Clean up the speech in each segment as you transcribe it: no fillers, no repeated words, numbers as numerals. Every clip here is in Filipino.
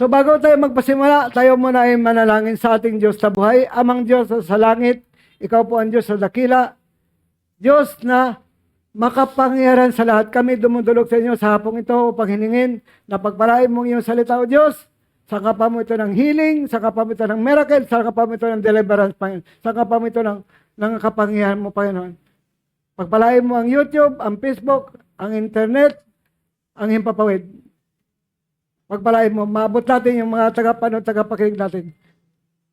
So bago tayo magpasimula, tayo muna ay manalangin sa ating Diyos na buhay. Amang Diyos sa langit, ikaw po ang Diyos sa dakila. Diyos na makapangyarihan sa lahat. Kami dumudulog sa inyo sa hapong ito upang hiningin na pagpalain mong iyong salita, O Diyos. Saka pa mo ito ng healing, saka pa mo ito ng miracle, saka pa mo ito ng deliverance, Panginoon. Saka pa mo ito ng kapangyarihan mo, Panginoon. Pagpalain mo ang YouTube, ang Facebook, ang internet, ang himpapawid. Pagpalain mo, maabot natin yung mga tagapanood, tagapakinig natin.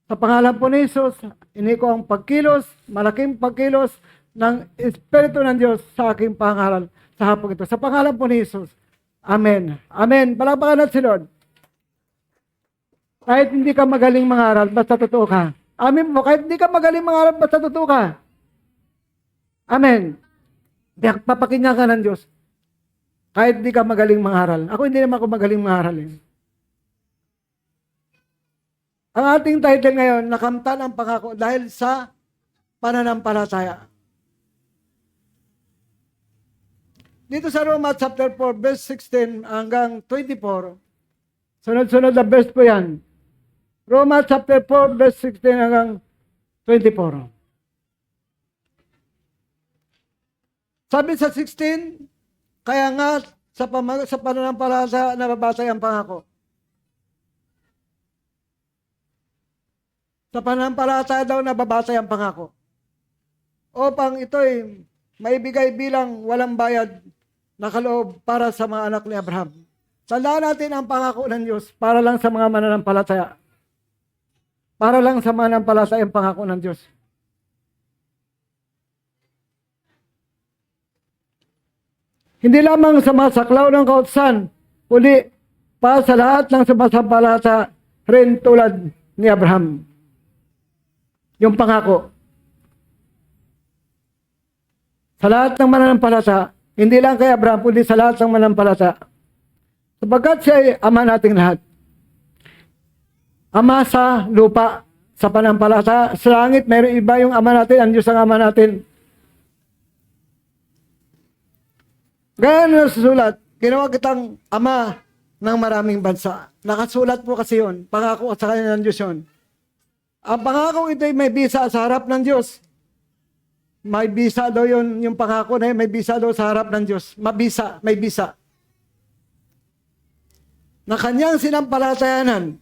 Sa pangalan po ni Jesus, ini ko ang pagkilos, malaking pagkilos ng Espiritu ng Diyos sa aking pangalan sa hapong ito. Sa pangalan po ni Jesus. Amen. Amen. Palakpakan natin si Lord. Kahit hindi ka magaling mangaral, basta totoo ka. Amen po. Kahit hindi ka magaling mangaral, basta totoo ka. Amen. Papakinggan ka ng Diyos. Kahit hindi ka magaling mangaral. Ako hindi naman ako magaling mangaral. Ang ating title ngayon, Nakamtan ang Pangako dahil sa pananampalataya. Dito sa Roma chapter 4, verse 16 hanggang 24, sunod-sunod na verse po yan. Roma chapter 4, verse 16 hanggang 24. Sabi sa 16, kaya nga sa pananampalataya nababatay ang pangako. Sa pananampalataya daw nababatay ang pangako. Upang ito'y maibigay bilang walang bayad na kaloob para sa mga anak ni Abraham. Tandaan natin ang pangako ng Diyos para lang sa mga mananampalataya. Para lang sa mananampalataya ang pangako ng Diyos. Hindi lamang sa masaklaw ng kautusan, kundi pa sa lahat ng sumasampalataya rin tulad ni Abraham. Yung pangako. Sa lahat ng mananampalataya, hindi lang kay Abraham, kundi sa lahat ng mananampalataya. Sapagkat siya ay ama nating lahat. Ama sa lupa, sa pananampalataya. Sa langit, mayroon iba yung ama natin, ang Diyos ang ama natin. Gaya na nasusulat, ginawa kitang ama ng maraming bansa. Nakasulat po kasi yun. Pangako sa kanya ng Diyos yun. Ang pangako ito ay may bisa sa harap ng Diyos. May bisa daw yun, yung pangako na yun, may bisa daw sa harap ng Diyos. Mabisa, may bisa. Na kanyang sinampalatayanan,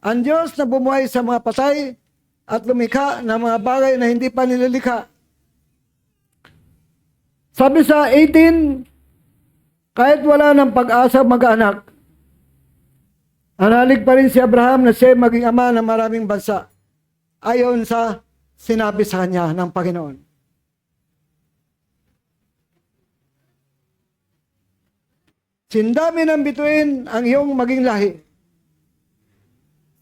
ang Diyos na bumuhay sa mga patay at lumikha ng mga bagay na hindi pa nilalikha. Sabi sa 18, kahit wala ng pag-asa mag-anak, analig pa rin si Abraham na siya maging ama ng maraming bansa ayon sa sinabi sa kanya ng Panginoon. Sindami ng bituin ang iyong maging lahi.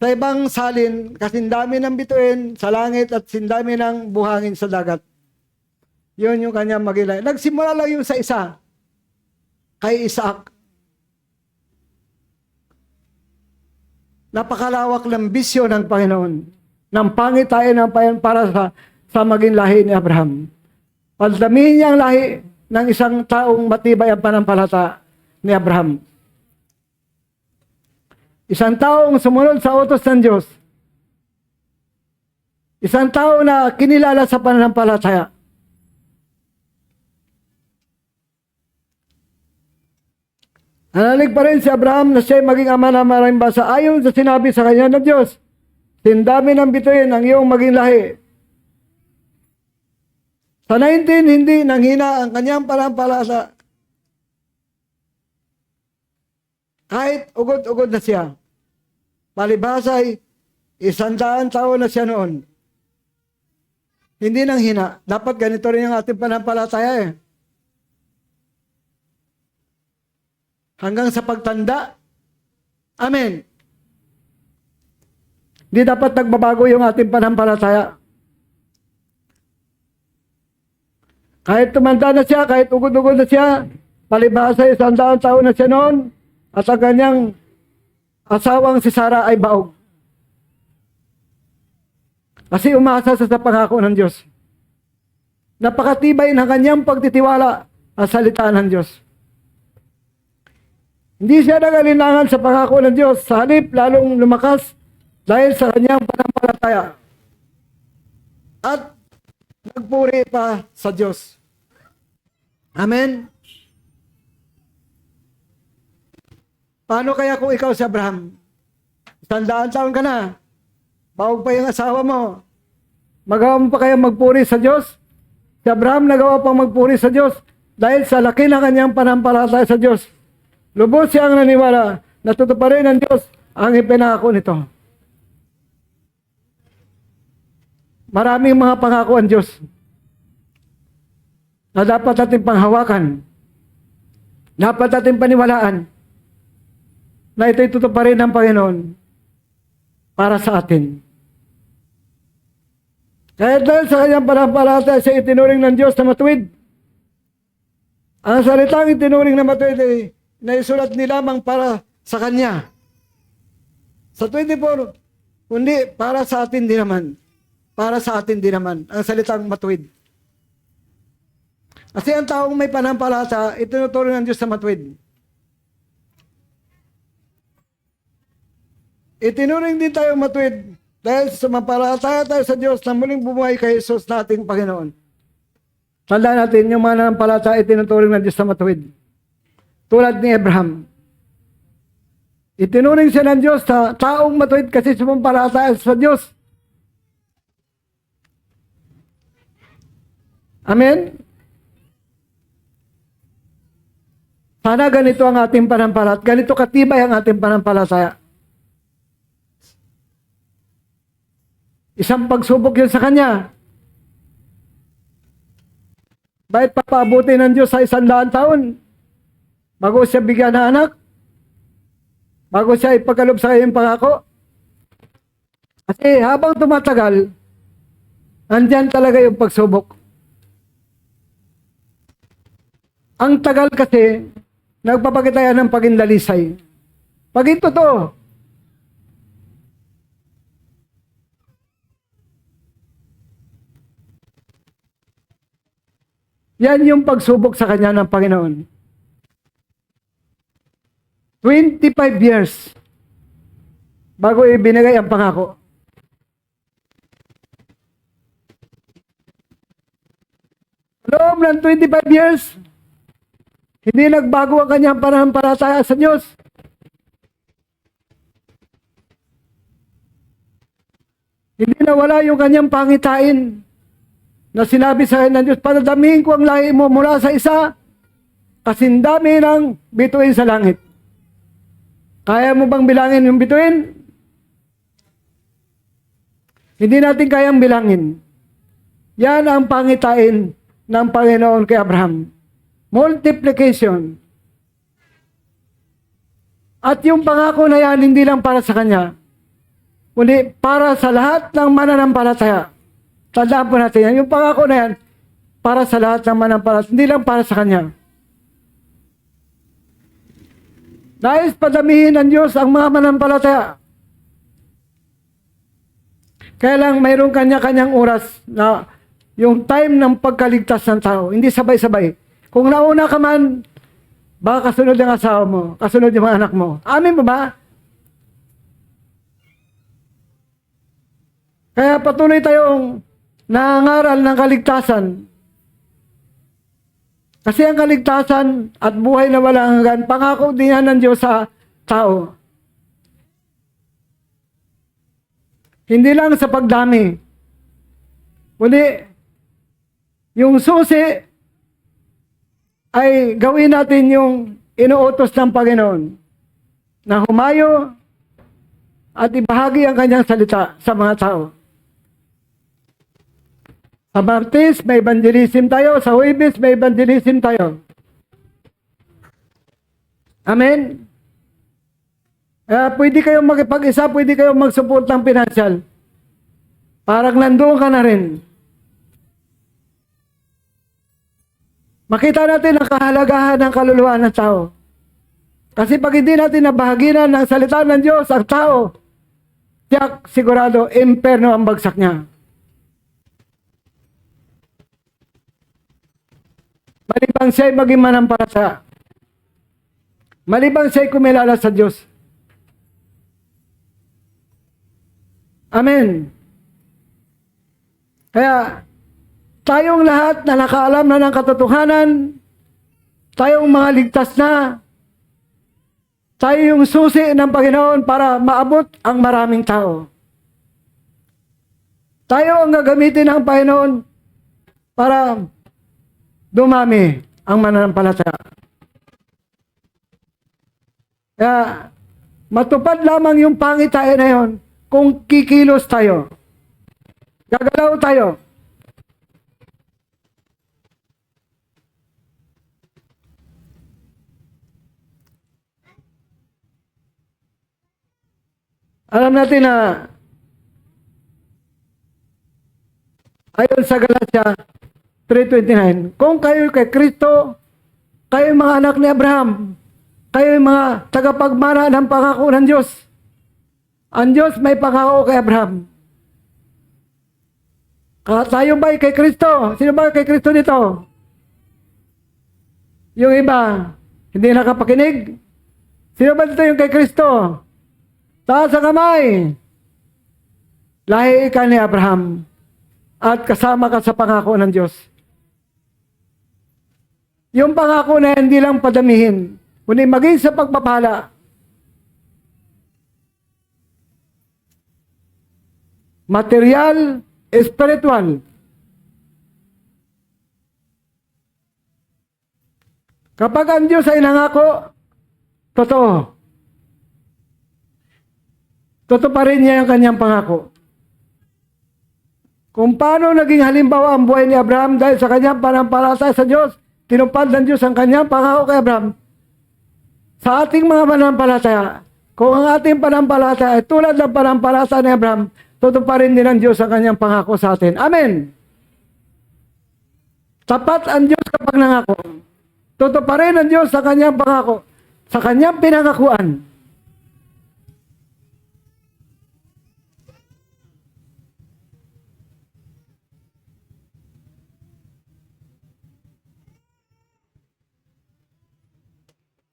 Sa ibang salin, kasindami ng bituin sa langit at sindami ng buhangin sa dagat. Yun yung kanyang maging lahi. Nagsimula lang yung sa isa, kay Isaac. Napakalawak ng bisyo ng Panginoon. Ng pangitain ng Panginoon para sa maging lahi ni Abraham. Pagdamihin niya ang lahi ng isang taong matibay ang panampalataya ni Abraham. Isang taong sumunod sa utos ng Diyos. Isang tao na kinilala sa pananampalataya. Analig pa rin si Abraham na siya maging ama ng maraming bansa ayon sa sinabi sa kanya ng Diyos. Sindami ng bituin ang iyong maging lahi. Sa 19, hindi nanghina ang kanyang pananampalataya. Kahit ugod-ugod na siya. Palibhasa'y 100 taon na siya noon. Hindi nanghina. Dapat ganito rin ang ating pananampalataya hanggang sa pagtanda. Amen. Hindi dapat nagbabago yung ating pananampalataya. Kahit tumanda na siya, kahit ugod-ugod na siya, palibhasa 100 taon na siya noon, at ang kanyang asawang si Sarah ay baog. Kasi umasa sa pangako ng Diyos. Napakatibay ng kanyang pagtitiwala sa salita ng Diyos. Hindi siya nag-alinlangan sa pangako ng Diyos. Sa halip, lalong lumakas dahil sa kanyang pananampalataya. At nagpuri pa sa Diyos. Amen? Paano kaya kung ikaw si Abraham? 100 taon ka na. Bawag pa yung asawa mo. Magawa mo pa kaya magpuri sa Diyos? Si Abraham nagawa pang magpuri sa Diyos dahil sa laki ng kanyang pananampalataya sa Diyos. Lubos siyang naniwala na tutuparin ng Diyos ang ipinangako nito. Maraming mga pangako ang Diyos na dapat natin panghawakan. Dapat natin paniwalaan na ito'y tutuparin ng Panginoon para sa atin. Kaya dahil sa kanyang pananampalataya siya itinuring ng Diyos na matuwid. Ang salitang itinuring na matuwid ay naisulat ni lamang para sa kanya. Sa 24, kundi para sa atin din naman. Para sa atin din naman ang salitang matuwid. Kasi ang taong may pananampalataya, itinuturing ng Diyos na matuwid. Itinuring din tayo matuwid dahil sumampalataya tayo sa Diyos na muling bumuhay kay Jesus na ating Panginoon. Tandaan natin, yung mananampalataya itinuturing ng Diyos na matuwid. Tulad ni Abraham. Itinuring siya ng Diyos na taong matuwid kasi sumampalataya sa Diyos. Amen? Sana ganito ang ating pananampalataya. Ganito katibay ang ating pananampalataya. Isang pagsubok yun sa kanya. Bakit papaabutin ng Diyos sa 100 taon? Bago siya bigyan ng anak? Bago siya ipagkalob sa kanyang pangako? Kasi habang tumatagal, andyan talaga yung pagsubok. Ang tagal kasi, nagpapakita yan ng pagindalisay. Pag ito to, yan yung pagsubok sa kanya ng Panginoon. 25 years bago ibinigay ang pangako. Loob ng 25 years, hindi nagbago ang kanyang pananampalataya sa Diyos. Hindi nawala yung kanyang pangitain na sinabi sa akin ng Diyos, padadamihin ko ang lahi mo mula sa isa, kasindami ng bituin sa langit. Kaya mo bang bilangin yung bituin? Hindi natin kayang bilangin. Yan ang pangitain ng Panginoon kay Abraham. Multiplication. At yung pangako na yan, hindi lang para sa kanya, kundi para sa lahat ng mananampalataya. Tandaan po natin yan. Yung pangako na yan, para sa lahat ng mananampalataya, hindi lang para sa kanya. Nais padamihin ng Diyos ang mga mananampalataya. Kaya lang mayroong kanya-kanyang oras na yung time ng pagkaligtas ng tao, hindi sabay-sabay. Kung nauna ka man, baka kasunod yung asawa mo, kasunod yung mga anak mo. Amin mo ba? Kaya patuloy tayong nangangaral ng kaligtasan. Kasi ang kaligtasan at buhay na walang hanggan, pangako din yan ng Diyos sa tao. Hindi lang sa pagdami. Kundi, yung susi ay gawin natin yung inuutos ng Panginoon na humayo at ibahagi ang kanyang salita sa mga tao. Sa Martes, may evangelism tayo. Sa Huwebes, may evangelism tayo. Amen? Pwede kayong makipag-isa, pwede kayong mag-support ng financial. Parang nandoon ka na rin. Makita natin ang kahalagahan ng kaluluwa ng tao. Kasi pag hindi natin nabahaginan ng salita ng Diyos ang tao, tiyak sigurado, imperno ang bagsak niya. Malibang siya'y maging manampalataya. Maliban siya'y kumilala sa Diyos. Amen. Kaya, tayong lahat na nakaalam na ng katotohanan, tayong mga ligtas na, tayo yung susi ng Panginoon para maabot ang maraming tao. Tayo ang gagamitin ng Panginoon para dumami ang mananampalataya. Kaya, matupad lamang yung pangitain na yun kung kikilos tayo. Gagalaw tayo. Alam natin na ayon sa Galatia 3:29, kung kayo kay Kristo, kayo mga anak ni Abraham, kayo mga tagapagmana ng pangako ng Diyos. Ang Diyos may pangako kay Abraham. Tayo ba'y kay Kristo? Sino ba kay Kristo dito? Yung iba, hindi nakapakinig? Sino ba dito yung kay Kristo? Taas ang kamay. Lahi ka ni Abraham at kasama ka sa pangako ng Diyos. Yung pangako na hindi lang padamihin, kundi maging sa pagpapala. Material, spiritual. Kapag ang Diyos ay nangako, totoo. Totoo pa rin niya ang kanyang pangako. Kung paano naging halimbawa ang buhay ni Abraham dahil sa kanyang panampalataya sa Diyos, tinupad ng Diyos ang kanyang pangako kay Abraham. Sa ating mga panampalataya, kung ang ating panampalataya ay tulad ng panampalataya ni Abraham, totoo pa rin din ang Diyos ang kanyang pangako sa atin. Amen. Tapat ang Diyos kapag nangako. Totoo pa rin ang Diyos sa kanyang pangako, sa kanyang pinangakuan.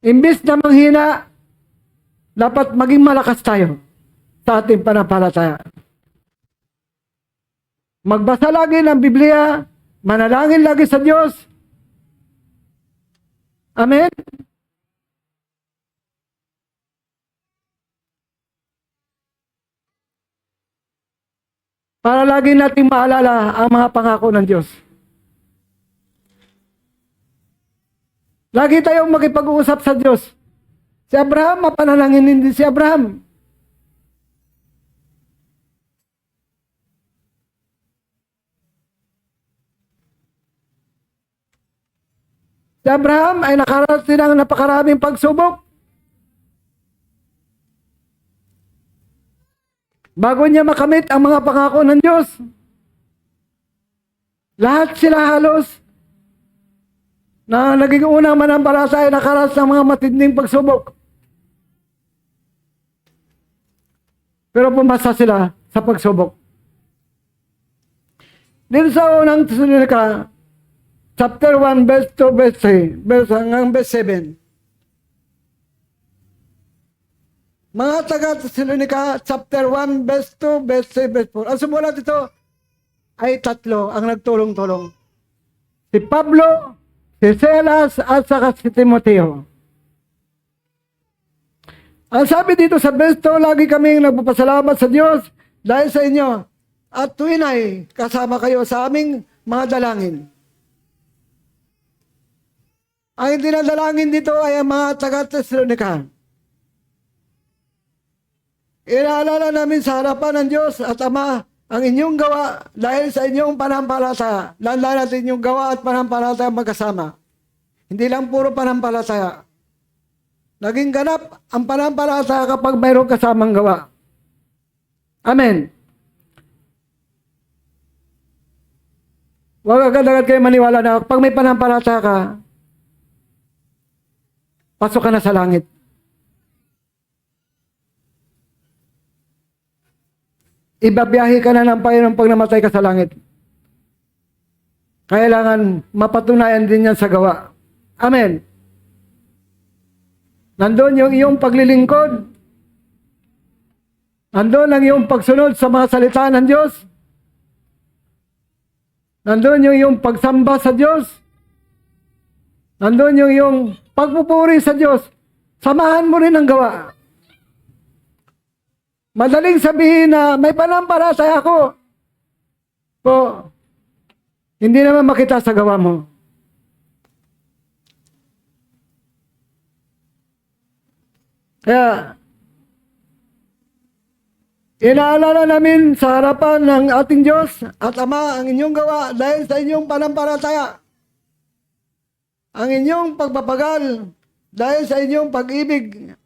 Imbis na manghina, dapat maging malakas tayo sa ating panampalataya. Magbasa lagi ng Biblia, manalangin lagi sa Diyos. Amen? Para lagi nating maalala ang mga pangako ng Diyos. Lagi tayong makipag-uusap sa Diyos. Si Abraham, mapanalangin din si Abraham. Si Abraham ay nakarating ng napakaraming pagsubok. Bago niya makamit ang mga pangako ng Diyos. Lahat sila halos na naging unang manampalataya ay nakaranas ng mga matinding pagsubok. Pero pumasa sila sa pagsubok. Dito sa unang Tesalonica, chapter 1, verse 2, verse 3, verse hanggang verse 7. Mga taga-Tesalonica, chapter 1, verse 2, verse 3, verse 4. Ang sumulat ito ay tatlo ang nagtulong-tulong. Si Pablo, si Silas, at saka si Timoteo. Ang sabi dito sa verse 2, lagi kaming nagpapasalamat sa Diyos dahil sa inyo. At tuwin ay kasama kayo sa aming mga dalangin. Ang dinadalangin dito ay ang mga taga-Tesalonica. Inaalala namin sa harapan ng Diyos at Ama ang inyong gawa dahil sa inyong panampalataya. Lala natin yung gawa at panampalataya magkasama. Hindi lang puro panampalataya. Naging ganap ang panampalataya kapag mayroong kasamang gawa. Amen. Huwag agad-agad kayo maniwala na pag may panampalataya ka, pasok ka na sa langit. Ibabiyahe ka na ng Panginoon pag namatay ka sa langit. Kailangan mapatunayan din yan sa gawa. Amen. Nandun yung iyong paglilingkod. Nandun ang iyong pagsunod sa mga salita ng Diyos. Nandun yung iyong pagsamba sa Diyos. Nandun yung iyong pagpupuri sa Diyos. Samahan mo rin ang gawa. Madaling sabihin na may panampalataya ako. Po, hindi naman makita sa gawa mo. Kaya, inaalala namin sa harapan ng ating Diyos at Ama ang inyong gawa dahil sa inyong panampalataya. Ang inyong pagpapagal dahil sa inyong pag-ibig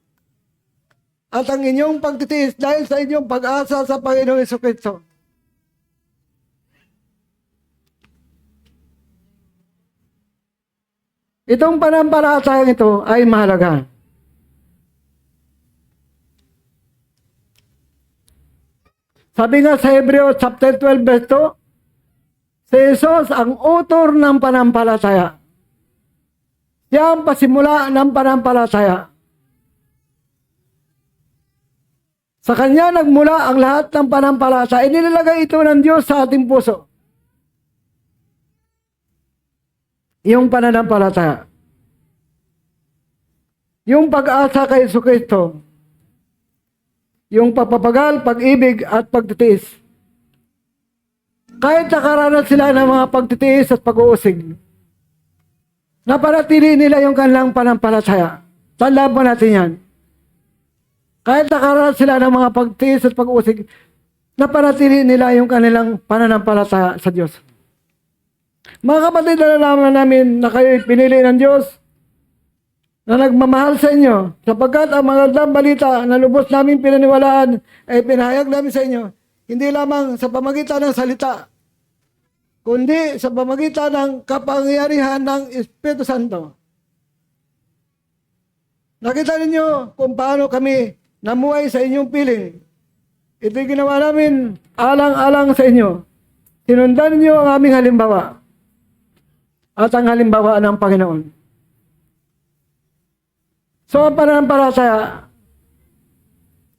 at ang inyong pagtitiis dahil sa inyong pag-asa sa Panginoong Jesucristo. Itong panampalatayang ito ay mahalaga. Sabi nga sa Hebreo chapter 12 verse 2, si Jesus ang author ng panampalataya. Siya ang pasimula ng panampalataya. Sa Kanya nagmula ang lahat ng panampalataya. Inilalagay ito ng Diyos sa ating puso. Yung pananampalataya. Yung pag-asa kay Jesucristo. Yung pagpapagal, pag-ibig at pagtitiis. Kahit nakaranas sila ng mga pagtitiis at pag-uusig, napanatili nila yung kanilang panampalataya. Tandaan po natin yan. Kahit nakaranas sila ng mga pagtitiis at pag-uusig, napanatili nila yung kanilang pananampalataya sa Diyos. Mga kapatid, nalalaman namin na kayo'y pinili ng Diyos na nagmamahal sa inyo, sapagkat ang magandang balita na lubos namin pinaniwalaan ay pinahayag namin sa inyo, hindi lamang sa pamagitan ng salita, kundi sa pamagitan ng kapangyarihan ng Espiritu Santo. Nakita ninyo kung paano kami namuhay sa inyong piling. Ito'y ginawa namin alang-alang sa inyo. Sinundan ninyo ang aming halimbawa at ang halimbawa ng Panginoon. So, ang pananampalataya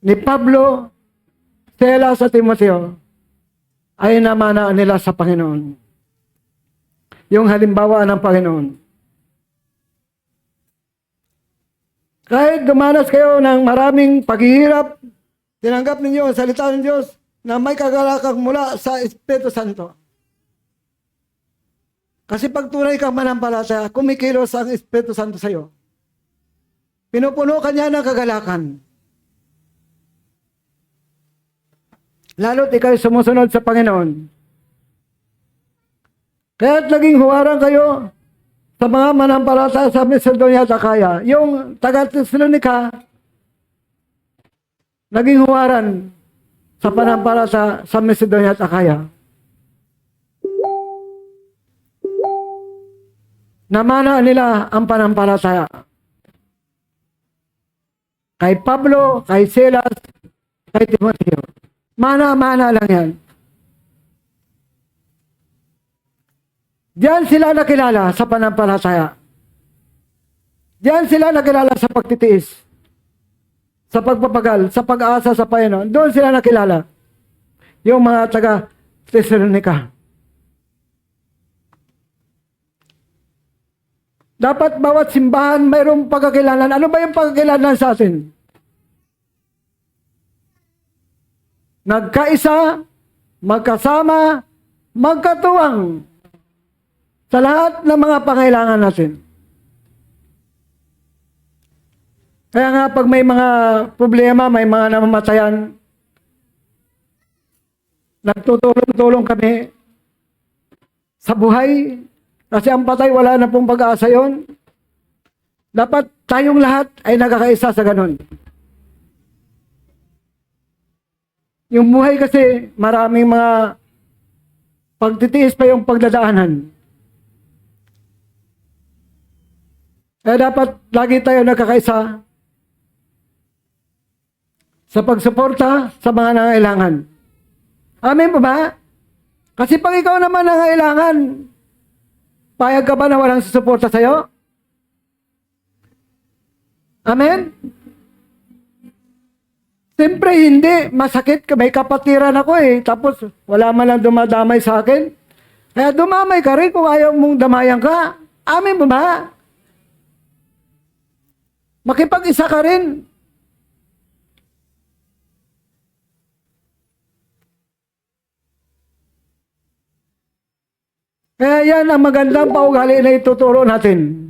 ni Pablo, Silas at Timoteo ay namana nila sa Panginoon. Yung halimbawa ng Panginoon. Kahit dumanas kayo ng maraming paghihirap, tinanggap ninyo ang salita ng Diyos na may kagalakang mula sa Espiritu Santo. Kasi pag tunay kang manampalataya, kumikilos ang Espiritu Santo sa iyo. Pinupuno ka niya ng kagalakan. Lalo't ikaw sumusunod sa Panginoon. Kaya't naging huwaran kayo sa mga manampalataya sa Macedonia at Akaya. Yung taga-Thessalonica, naging huwaran sa panampalataya sa Macedonia at Akaya. Namana nila ang panampalataya. Kay Pablo, kay Silas, kay Timoteo. Mana-mana lang yan. Diyan sila nakilala sa panampalataya. Diyan sila nakilala sa pagtitiis, sa pagpapagal, sa pag-asa sa Panginoon. Doon sila nakilala. Yung mga taga-Thessalonica. Dapat bawat simbahan mayroong pagkakilalan. Ano ba yung pagkakilalan sa atin? Nagkaisa, magkasama, magkatuwang sa lahat ng mga pangailangan natin. Kaya nga pag may mga problema, may mga namamatayan, nagtutulong-tulong kami sa buhay. Kasi ang patay, wala na pong pag-asa yun. Dapat tayong lahat ay nagkakaisa sa ganun. Yung buhay kasi, maraming mga pagtitiis pa yung pagdadaanan. Kaya dapat lagi tayo nagkakaisa sa pagsuporta sa mga nangailangan. Amen po ba? Kasi pag ikaw naman nangailangan, payag ka ba na walang susuporta sa'yo? Amen? Siyempre, hindi. Masakit. May kapatiran ako eh. Tapos, wala man lang dumadamay sa akin. Kaya dumamay ka rin kung ayaw mong damayan ka. Amen mo ba? Makipag-isa ka rin. Kaya yan ang magandang paugali na ituturo natin.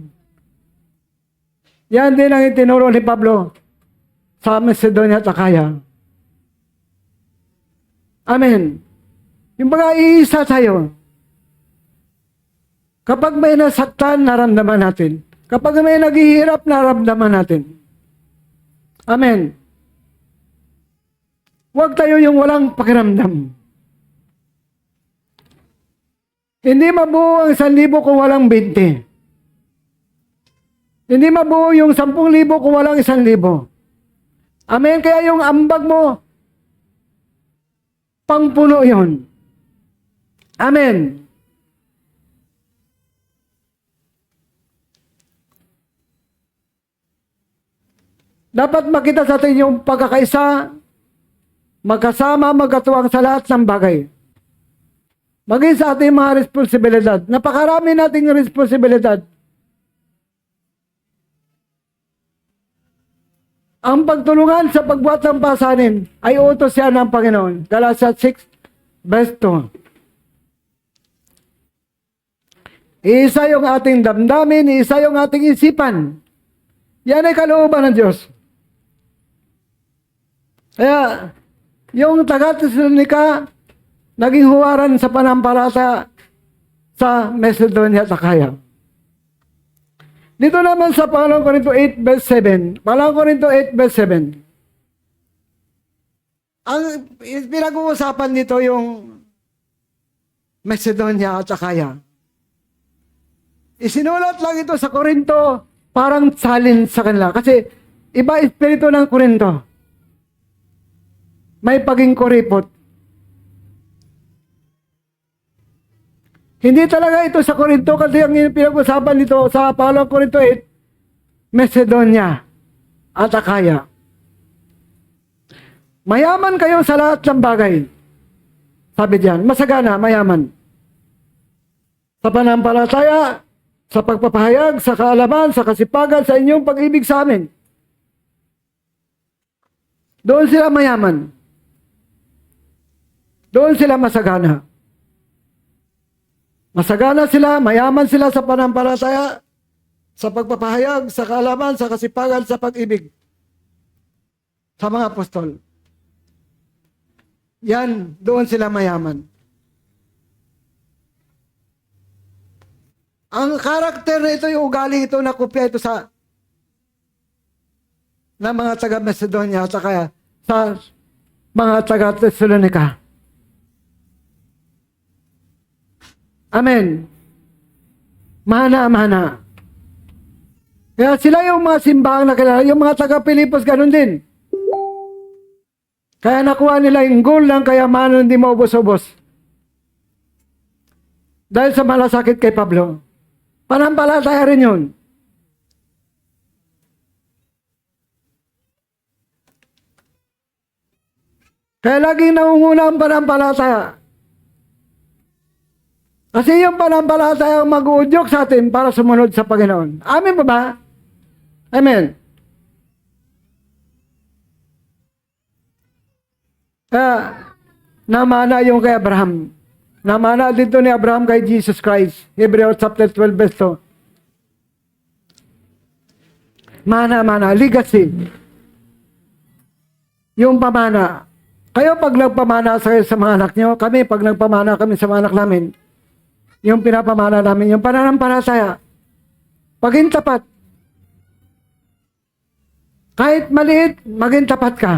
Yan din ang itinuro ni Pablo sa Macedonia at Akaya. Amen. Yung baga, iisa tayo. Kapag may nasaktan, naramdaman natin. Kapag may naghihirap, naramdaman natin. Amen. Huwag tayo yung walang pakiramdam. Hindi mabuo ang 1,000 kung walang 20. Hindi mabuo yung 10,000 kung walang 1,000. Amen. Kaya yung ambag mo, pangpuno yun. Amen. Dapat makita sa atin yung pagkakaisa, magkasama, magkatuwang sa lahat ng bagay. Maging sa ating mga responsibilidad. Napakarami nating responsibilidad. Ang pagtulungan sa pagbuhat ng pasanin ay utos yan ng Panginoon. Galatians 6, verse 2. Isa yung ating damdamin, isa yung ating isipan. Yan ay kalooban ng Diyos. Kaya, yung taga-Tesalonica, naging huwaran sa panampalataya sa Macedonia at Akaya. Dito naman sa 2 Corinto 8 verse 7. 2 Corinto 8 verse 7. Ang pinag-uusapan dito yung Macedonia at Akaya. Isinulat lang ito sa Corinto parang challenge sa kanila. Kasi iba espiritu ng Corinto. May paging kuripot. Hindi talaga ito sa Corinto kasi ang pinag-usapan dito sa 2 Corinto 8, Macedonia at Akaya. Mayaman kayo sa lahat ng bagay. Sabi diyan, masagana, mayaman. Sa panampalataya, sa pagpapahayag, sa kaalaman, sa kasipagan, sa inyong pag-ibig sa amin. Doon sila mayaman. Doon sila masagana. Masagana sila, mayaman sila sa panampalataya, sa pagpapahayag, sa kaalaman, sa kasipagan, sa pag-ibig. Sa mga apostol. Yan, doon sila mayaman. Ang karakter na ito, yung ugali ito, nakopya ito sa na mga taga-Macedonia at kaya sa mga taga-Thessalonica. Amen. Mana. Kaya sila yung mga simbahang nakilala, yung mga taga-Pilipos, ganun din. Kaya nakuha nila yung goal ng kayamanan, hindi maubos-ubos. Dahil sa malasakit kay Pablo. Panampalataya rin yun. Kaya laging nangunguna ang panampalataya. Kasi yung panampalataya ang mag-uudyok sa atin para sumunod sa Panginoon. Amen ba ba? Amen. Namana yung kay Abraham. Namana dito ni Abraham kay Jesus Christ. Hebrews chapter 12 verse 2. Mana, legacy. Yung pamana. Kayo pag nagpamana sa mga anak nyo, kami pag nagpamana kami sa mga anak namin, yung pinapamana namin, yung pananampalataya, paging tapat. Kahit maliit, maging tapat ka.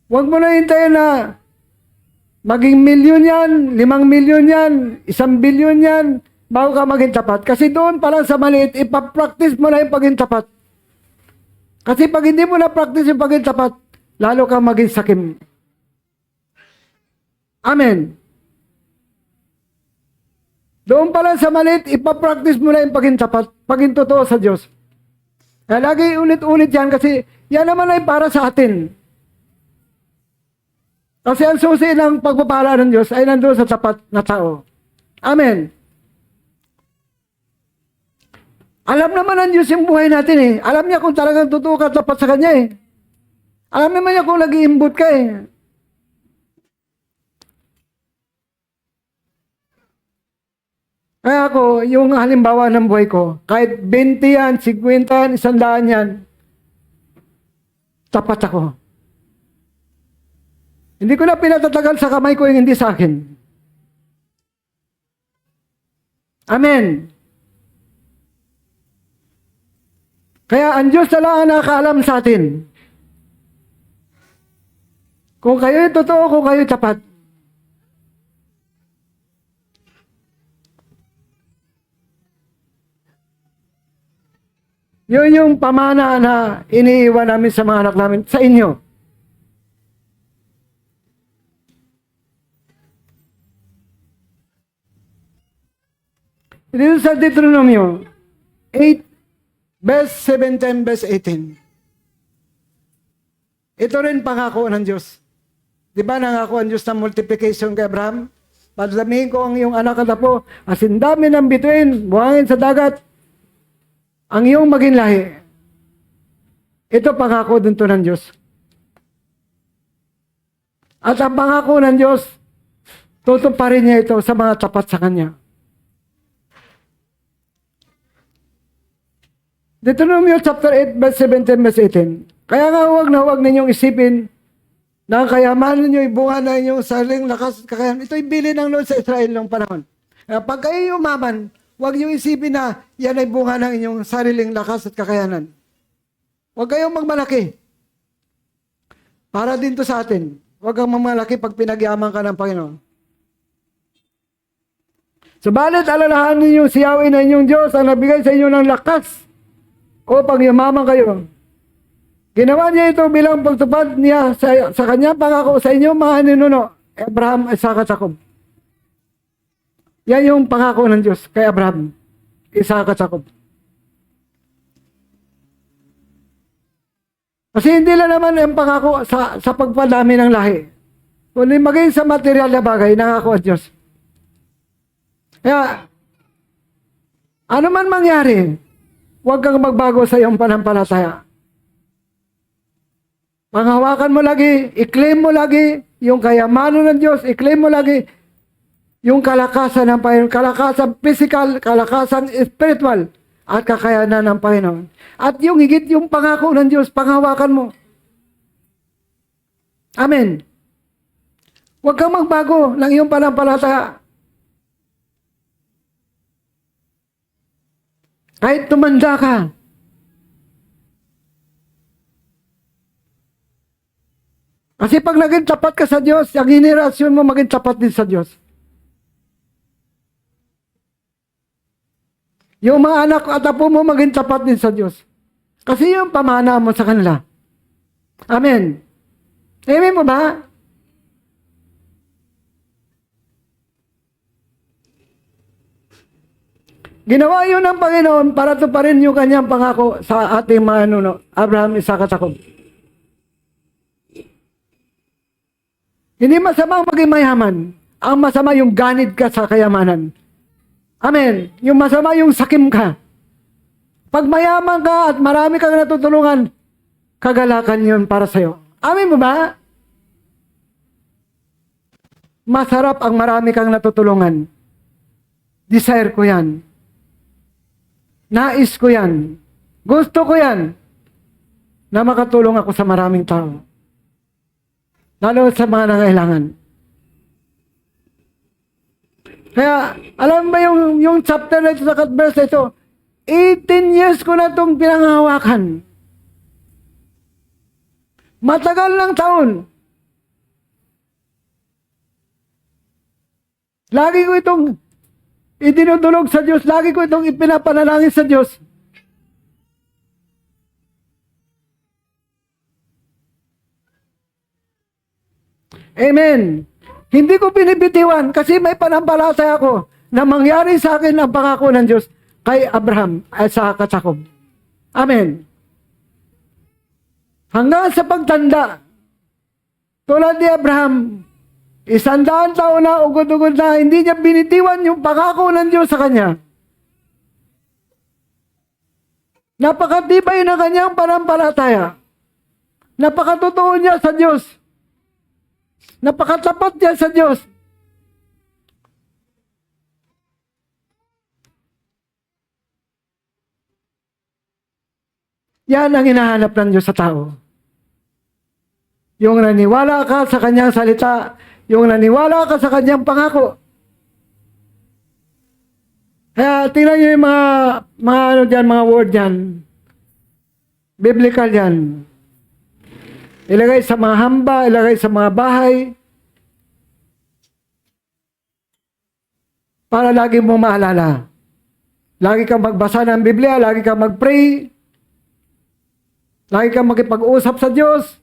Huwag mo na hintayin na maging milyon yan, 5 milyon yan, 1 bilyon yan, bago ka maging tapat. Kasi doon pa lang sa maliit, ipapractice mo na yung paging tapat. Kasi pag hindi mo na practice yung paging tapat, lalo kang maging sakim. Amen. Doon pa lang sa maliit, ipapractice mo na yung paging tapat, paging totoo sa Diyos. Kaya lagi ulit-ulit yan kasi yan naman ay para sa atin. Kasi ang susi ng pagpapala ng Diyos ay nandoon sa tapat na tao. Amen. Alam naman ng Diyos yung buhay natin eh. Alam niya kung talagang totoo ka tapat sa Kanya eh. Alam naman niya kung nag-iimbot ka eh. Kaya ako, yung halimbawa ng buhay ko, kahit 20 yan, 50 yan, 100 yan, tapat ako. Hindi ko na pinatatagal sa kamay ko yung hindi sa akin. Amen. Kaya ang Diyos na lang ang nakakaalam sa atin. Kung kayo'y totoo, kung kayo'y tapat. Yun yung pamana na iniiwan namin sa mga anak namin, sa inyo. Dito sa Deuteronomio 8, verse 17, verse 18. Ito rin pangako ng Diyos. Di ba nangako ang Diyos ng multiplication kay Abraham? Padamihin ko ang iyong anak at apo, asin dami ng bituin, buhangin sa dagat, ang iyong maging lahi. Ito pangako din to ng Diyos. At ang pangako ng Diyos, tutuparin niya ito sa mga tapat sa Kanya. Deuteronomio chapter 8, verse 17, verse 18. Kaya nga huwag na huwag ninyong isipin na ang kayamanan ninyo, ibunga na inyong sariling lakas at kakayanan. Ito'y bili ng Lord sa Israel noong panahon. Kaya pag kayo umaman, huwag niyong isipin na yan ay bunga ng inyong sariling lakas at kakayanan. Huwag kayong magmalaki. Para din to sa atin. Huwag kang magmalaki pag pinagyaman ka ng Panginoon. Subalit, alalahanin ninyong si Yahweh na inyong Diyos ang nabigay sa inyo ng lakas upang yumaman kayo. Ginawa niya ito bilang pagtupad niya sa kanya pangako sa inyo mga ninuno, Abraham, Isaac at Jacob. Yan yung pangako ng Diyos kay Abraham, Isaac at Jacob. Kasi hindi lang naman ang pangako sa pagpadami ng lahi, kundi maging sa material na bagay, nangako ang Diyos. Kaya, ano man mangyari, huwag kang magbago sa iyong panampalataya. Panghawakan mo lagi, i-claim mo lagi yung kayamanan ng Diyos, i-claim mo lagi yung kalakasan ng Panginoon, kalakasan physical, kalakasan spiritual, at kakayanan ng Panginoon. At yung higit yung pangako ng Diyos, panghawakan mo. Amen. Huwag kang magbago ng iyong panampalataya. Kahit tumanda ka, kasi pag naging tapat ka sa Diyos, ang henerasyon mo maging tapat din sa Diyos. Yung mga anak at apo mo maging tapat din sa Diyos. Kasi yung pamana mo sa kanila. Amen. Amen mo ba? Ginawa yun ng Panginoon para tuparin yung kanyang pangako sa ating mga nuno, Abraham, Isaac at Jacob. Hindi masama maging mayaman. Ang masama yung ganid ka sa kayamanan. Amen. Yung masama yung sakim ka. Pag mayaman ka at marami kang natutulungan, kagalakan yun para sa'yo. Amen mo ba? Masarap ang marami kang natutulungan. Desire ko yan. Nais ko yan. Gusto ko yan. Na makatulong ako sa maraming tao. Lalo sa mga nangailangan. Kaya, alam ba yung chapter na ito sa verse na ito, 18 years ko na itong pinanghawakan. Matagal ng taon. Lagi ko itong idinudulog sa Diyos. Lagi ko itong ipinapanalangin sa Diyos. Amen. Hindi ko binibitiwan kasi may panampalataya ako na mangyari sa akin ang pangako ng Diyos kay Abraham at sa Jacob. Amen. hanggang sa pagtanda. Tulad ni Abraham, 100 taon na, ugod-ugod na, hindi niya binitiwan yung pangako ng Diyos sa kanya. Napakatibay na kanyang panampalataya. Napakatotoo niya sa Diyos. Napakatapat niya sa Diyos. Yan ang hinahanap ng Diyos sa tao. Yung naniwala ka sa kanyang salita, yung naniwala ka sa kanyang pangako. Kaya tingnan niyo yung mga word yan. Biblical yan. Ilagay sa mga hamba, ilagay sa mga bahay. Para lagi mo maalala. Lagi kang magbasa ng Biblia, lagi kang mag-pray. Lagi kang makipag-usap sa Diyos.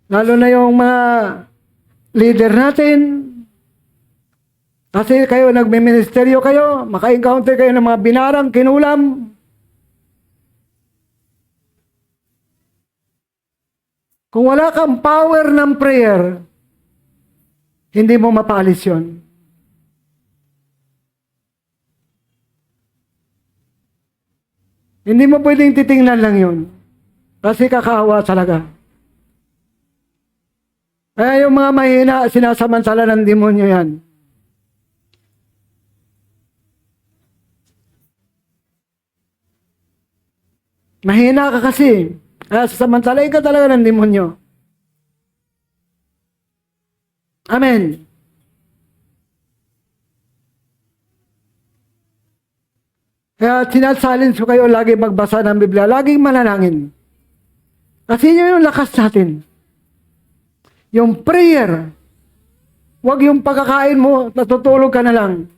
Lalo na yung mga leader natin. Kasi kayo, nagme-ministeryo kayo, maka-encounter kayo ng mga binarang kinulam. Kung wala kang power ng prayer, hindi mo mapaalis yun. Hindi mo pwedeng titingnan lang yun. Kasi kakaawa talaga. Kaya yung mga mahina, sinasamantala ng demonyo yan. Mahina ka kasi. Kaya sasamantalain ka talaga ng demonyo. Amen. Kaya sinasalin ko kayo lagi magbasa ng Biblia, laging manalangin. Kasi yun yung lakas natin. Yung prayer, wag yung pagkakain mo, natutulog ka na lang.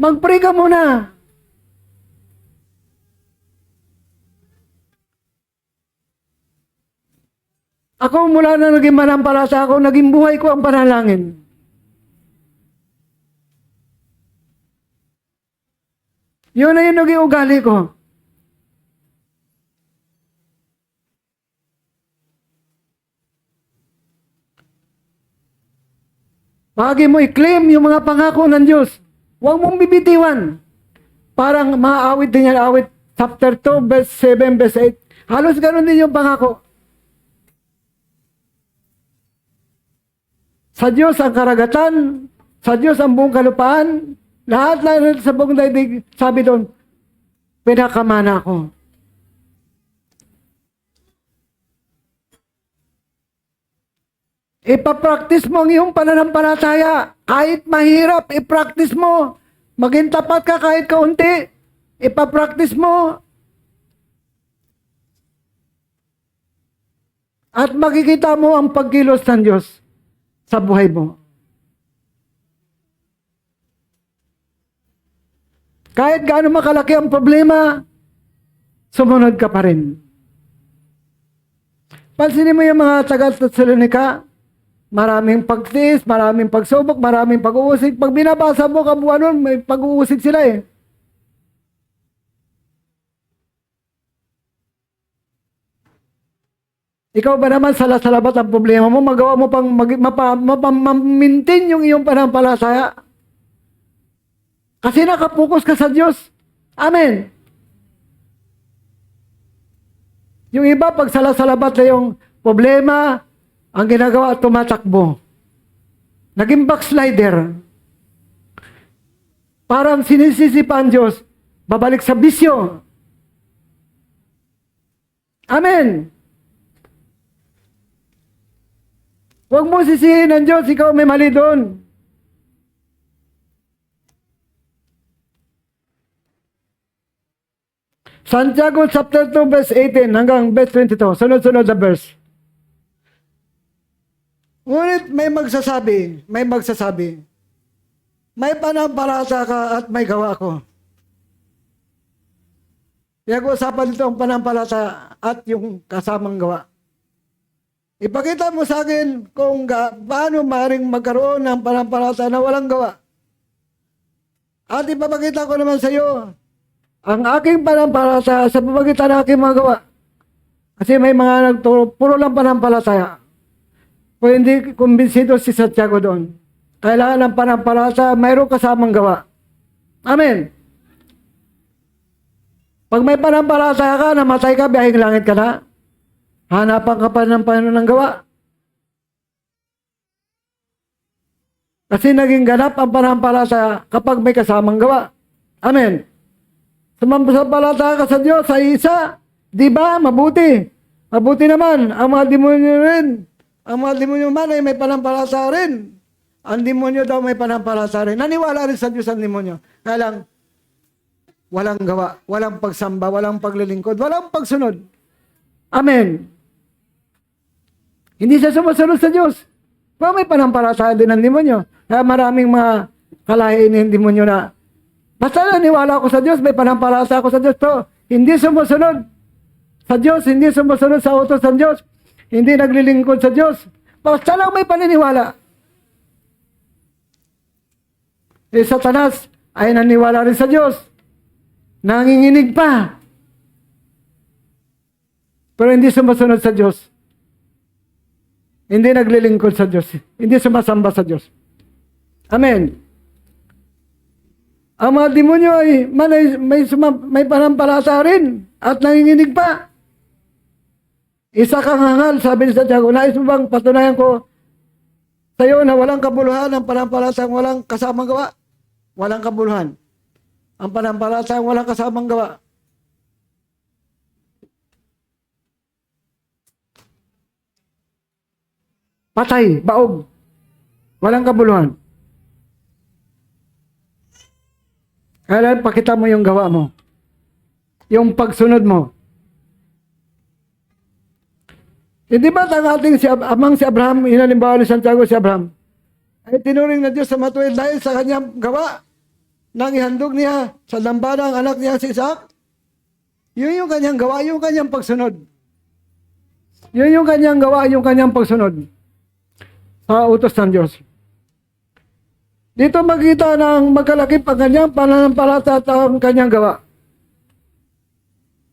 Mag-pray ka muna. Ako mula na naging manampalataya ako, naging buhay ko ang panalangin. Yun na yung naging ugali ko. Pagi mo i-claim yung mga pangako ng Diyos. Huwag mong bibitiwan. Parang maawit din yan, awit chapter 2, verse 7, verse 8. Halos ganun din yung pangako. Sa Diyos ang karagatan, sa Diyos ang buong kalupaan, lahat sa buong daigdig, sabi doon, pinakamana ko. Ipapractice mo ang iyong pananampalataya. Kahit mahirap, ipractice mo. Maging tapat ka kahit kaunti. Ipapractice mo. At makikita mo ang pagkilos ng Diyos sa buhay mo. Kahit gaano makalaki ang problema, sumunod ka pa rin. Pansinin mo yung mga taga-Thessalonica, maraming pagtiis, maraming pagsubok, maraming pag-uusig. Pag binabasa mo kabuuan nun, may pag-uusig sila eh. Ikaw ba naman salabat ang problema mo, magawa mo pang mapamintin yung iyong panampalataya? Kasi nakapokus ka sa Diyos. Amen. Yung iba, pag salasalabat na yung problema, ang ginagawa, tumatakbo. Naging backslider. Parang sinisisi pa ang Diyos, babalik sa bisyo. Amen. Huwag mo sisihin ang Diyos, ikaw may mali doon. Santiago chapter 2 verse 18 hanggang verse 22. Sunod-sunod na verse. Ngunit may magsasabi, may panampalataya ka at may gawa ko. Pinag-uusapan dito ang panampalataya at yung kasamang gawa. Ipakita mo sa akin kung paano maaaring magkaroon ng panampalataya na walang gawa. At ipapakita ko naman sa iyo ang aking panampalataya sa pamagitan ng aking mga gawa. Kasi may mga nagturo, puro lang panampalataya. Kung hindi kumbinsido si Santiago doon, kailangan ng panampalataya, mayroong kasamang gawa. Amen. Pag may panampalataya ka, namatay ka, biyahing langit ka na, hanapan ka pa ng Panginoon ng gawa. Kasi naging ganap ang panampalataya kapag may kasamang gawa. Amen. Sumampalataya ka sa Diyos, sa isa, di ba? Mabuti. Mabuti naman. Ang mga demonyo rin. Ang mga demonyo man ay may panampalataya rin. Ang demonyo daw may panampalataya rin. Naniwala rin sa Diyos ang demonyo. Kaya lang, walang gawa, walang pagsamba, walang paglilingkod, walang pagsunod. Amen. Hindi siya sumusunod sa Diyos. Pero may panampalataya din ang demonyo. Kaya maraming mga kalahiin ng demonyo na basta naniwala ako sa Diyos, may panampalataya ako sa Diyos to. Hindi sumusunod sa Diyos, hindi sumusunod sa utos ng Diyos, hindi naglilingkod sa Diyos. Basta lang may paniniwala. Satanas ay naniwala rin sa Diyos. Nanginginig pa. Pero hindi sumusunod sa Diyos. Hindi naglilingkod sa Diyos. Hindi sumasamba sa Diyos. Amen. Ang mga demonyo ay may panampalataya rin at nanginginig pa. Isa kang hangal, sabi ni Santiago, nais mo bang patunayan ko sa iyo na walang kabuluhan ang panampalatayang walang kasamang gawa? Walang kabuluhan. Ang panampalatayang walang kasamang gawa. Patay, baog. Walang kabuluhan. Kaya pakita mo yung gawa mo. Yung pagsunod mo. Hindi ba ang ating amang si Abraham, inalimbawa ni Santiago si Abraham, ay tinuring na Diyos sa matuwid dahil sa kanyang gawa nang ihandog niya sa dambana ang anak niya si Isaac? Yun yung kanyang gawa, yung kanyang pagsunod. Yun yung kanyang gawa, yung kanyang pagsunod sa utos ng Diyos. Dito makita ng magkalakip ang kanyang pananampalataya at ang kanyang gawa.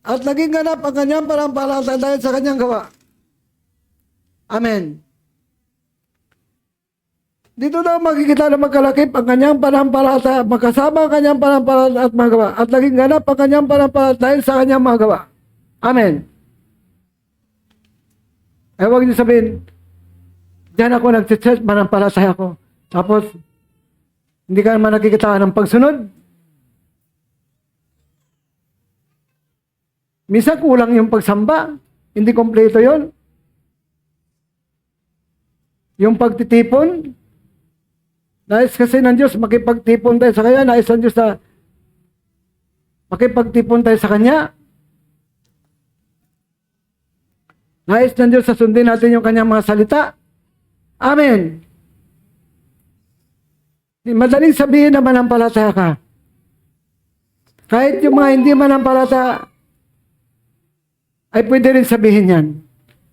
At naging ganap ang kanyang pananampalataya dahil sa kanyang gawa. Amen. Dito daw makikita na magkalakip ang kanyang pananampalataya, magkasama ang kanyang pananampalataya at mga gawa. At naging ganap ang kanyang pananampalataya dahil sa kanyang mga gawa. Amen. Ay huwag niyo sabihin, diyan ako nag-church, pananampalataya ako. Tapos, hindi ka naman nakikita ng pagsunod. Minsan kulang yung pagsamba. Hindi kompleto yon. Yung pagtitipon. Nais kasi ng Diyos, makipagtipon tayo sa Kanya. Nais ng Diyos na makipagtipon tayo sa Kanya. Nais ng Diyos na sundin natin yung Kanyang mga salita. Amen. Madaling sabihin na manampalataya ka. Kahit yung mga hindi manampalataya, ay pwede rin sabihin yan.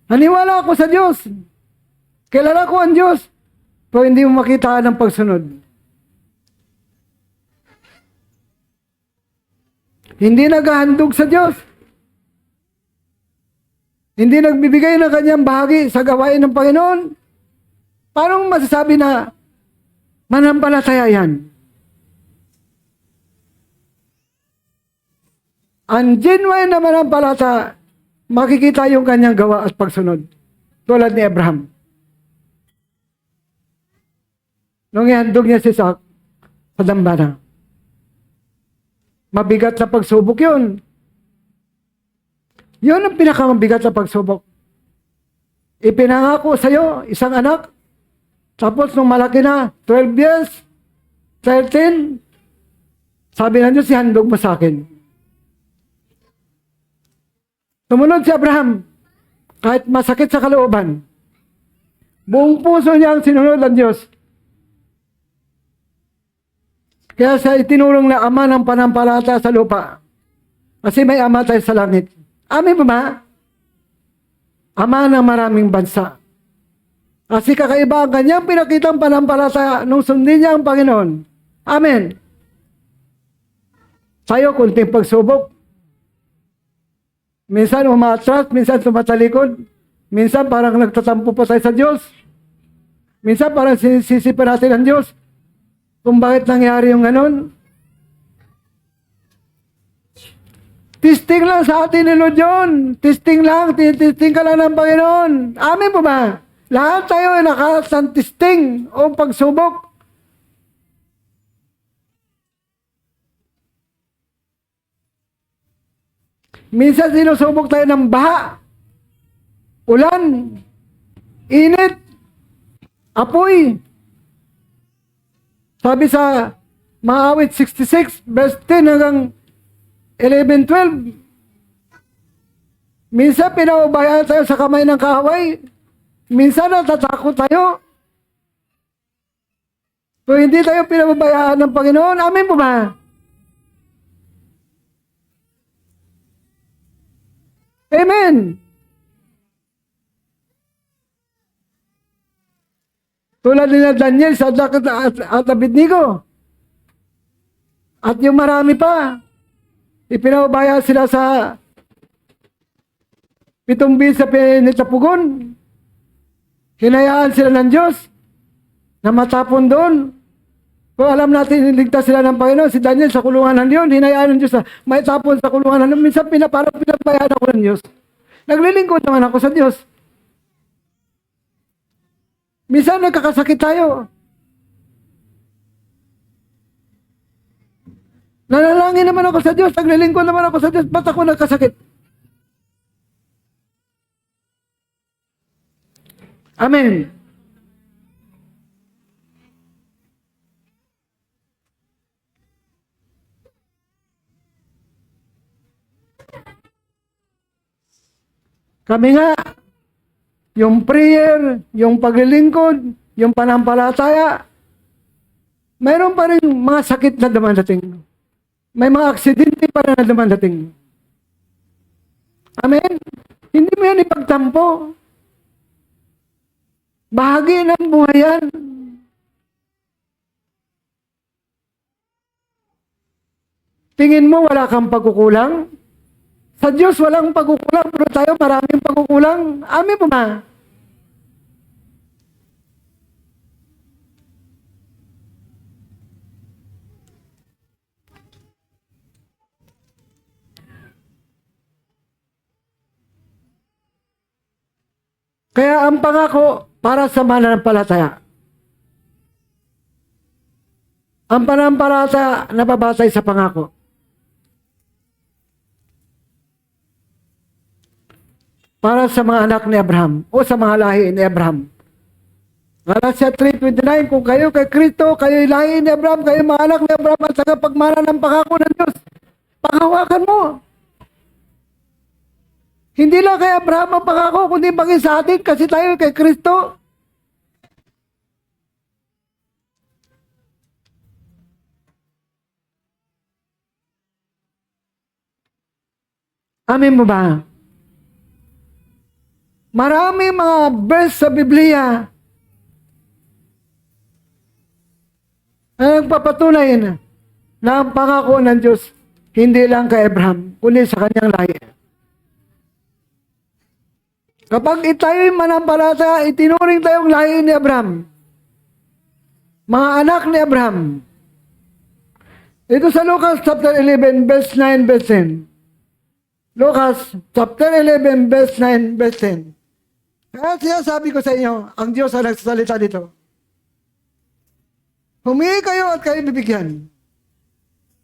Naniwala ako sa Diyos. Kilala ko ang Diyos. Pero hindi mo makita ng pagsunod. Hindi naghahandog sa Diyos. Hindi nagbibigay ng kanyang bahagi sa gawain ng Panginoon. Paano masasabi na manampalataya yan? Ang genuine na manampalataya, makikita yung kanyang gawa at pagsunod. Tulad ni Abraham. Nung ihandog niya si Isaac sa dambana. Mabigat na pagsubok yun. Yun ang pinakamabigat na pagsubok. Ipinangako sa iyo isang anak. Tapos nung malaki na, 12 years, 13, sabi na Diyos, ihandog mo sa akin. Tumunod si Abraham, kahit masakit sa kalooban. Buong puso niya ang sinunod ng Diyos. Kaya siya itinulong na ama ng panampalataya sa lupa. Kasi may ama tayo sa langit. Amin ba? Ama ng maraming bansa. Kasi kakaiba ang kanyang pinakitang panampalataya nung sundin niya ang Panginoon. Amen. Tayo, kunting pagsubok. Minsan umatras, minsan tumatalikod. Minsan parang nagtatampo pa tayo sa Diyos. Minsan parang sinisisi pa natin ang Diyos. Kung bakit nangyari yung ganun. Testing lang sa atin ni Lord yun. Testing lang, testing ka lang ng Panginoon. Amin po ba? Lahat tayo ay nakasang testing o pagsubok. Minsan sinusubok tayo ng baha, ulan, init, apoy. Sabi sa Maawit 66, verse 10 hanggang 11-12, minsan pinaubayan tayo sa kamay ng kaaway, minsan natatakot tayo. Kung hindi tayo pinababayaan ng Panginoon, amin po ba? Amen. Tulad nila Daniel, Sadrach at Abednego. At yung marami pa. Ipinaubaya sila sa 7 bis sa pinitapugon. Hinayaan sila ng Diyos na matapon doon. Kung alam natin, niligtas sila ng Panginoon, si Daniel sa kulungan ng Leon, hinayaan ng Diyos na may tapon sa kulungan ng Leon. Minsan parang pinabayaan ako ng Diyos. Naglilingkod naman ako sa Diyos. Minsan nagkakasakit tayo. Nanalangin naman ako sa Diyos, naglilingkod naman ako sa Diyos, ba't ako nagkasakit? Amen. Kami nga, yung prayer, yung paglilingkod, yung panampalataya, mayroon pa rin mga sakit na dumadating. May mga aksidente pa rin na dumadating. Amen? Hindi mo yan ipagtampo. Bahagi ng buhay yan. Tingin mo wala kang pagkukulang? Sa Diyos walang pagkukulang, pero tayo maraming pagkukulang. Amin po ba? Kaya ang pangako para sa mananampalataya. Ang pananampalataya nababatay sa pangako. Para sa mga anak ni Abraham o sa mga lahi ni Abraham. Galatia 3:29, kung kayo kay Kristo, kayo lahi ni Abraham, kayo mga anak ni Abraham at saka pagmana ng pangako ng Diyos. Panghawakan mo. Hindi lang kay Abraham ang pangako, kundi maging sa atin kasi tayo kay Kristo. Amin mo ba? Marami mga verse sa Biblia na nagpapatunay na ang pangako ng Diyos hindi lang kay Abraham, kundi sa kanyang lahi. Kapag tayo'y manampalataya, itinuring tayong lahi ni Abraham, mga anak ni Abraham. Ito sa Lucas chapter 11, verse 9, verse 10. Lucas chapter 11, verse 9, verse 10. Kaya sinasabi ko sa inyo, ang Diyos ang nagsasalita dito. Humingi kayo at kayo bibigyan.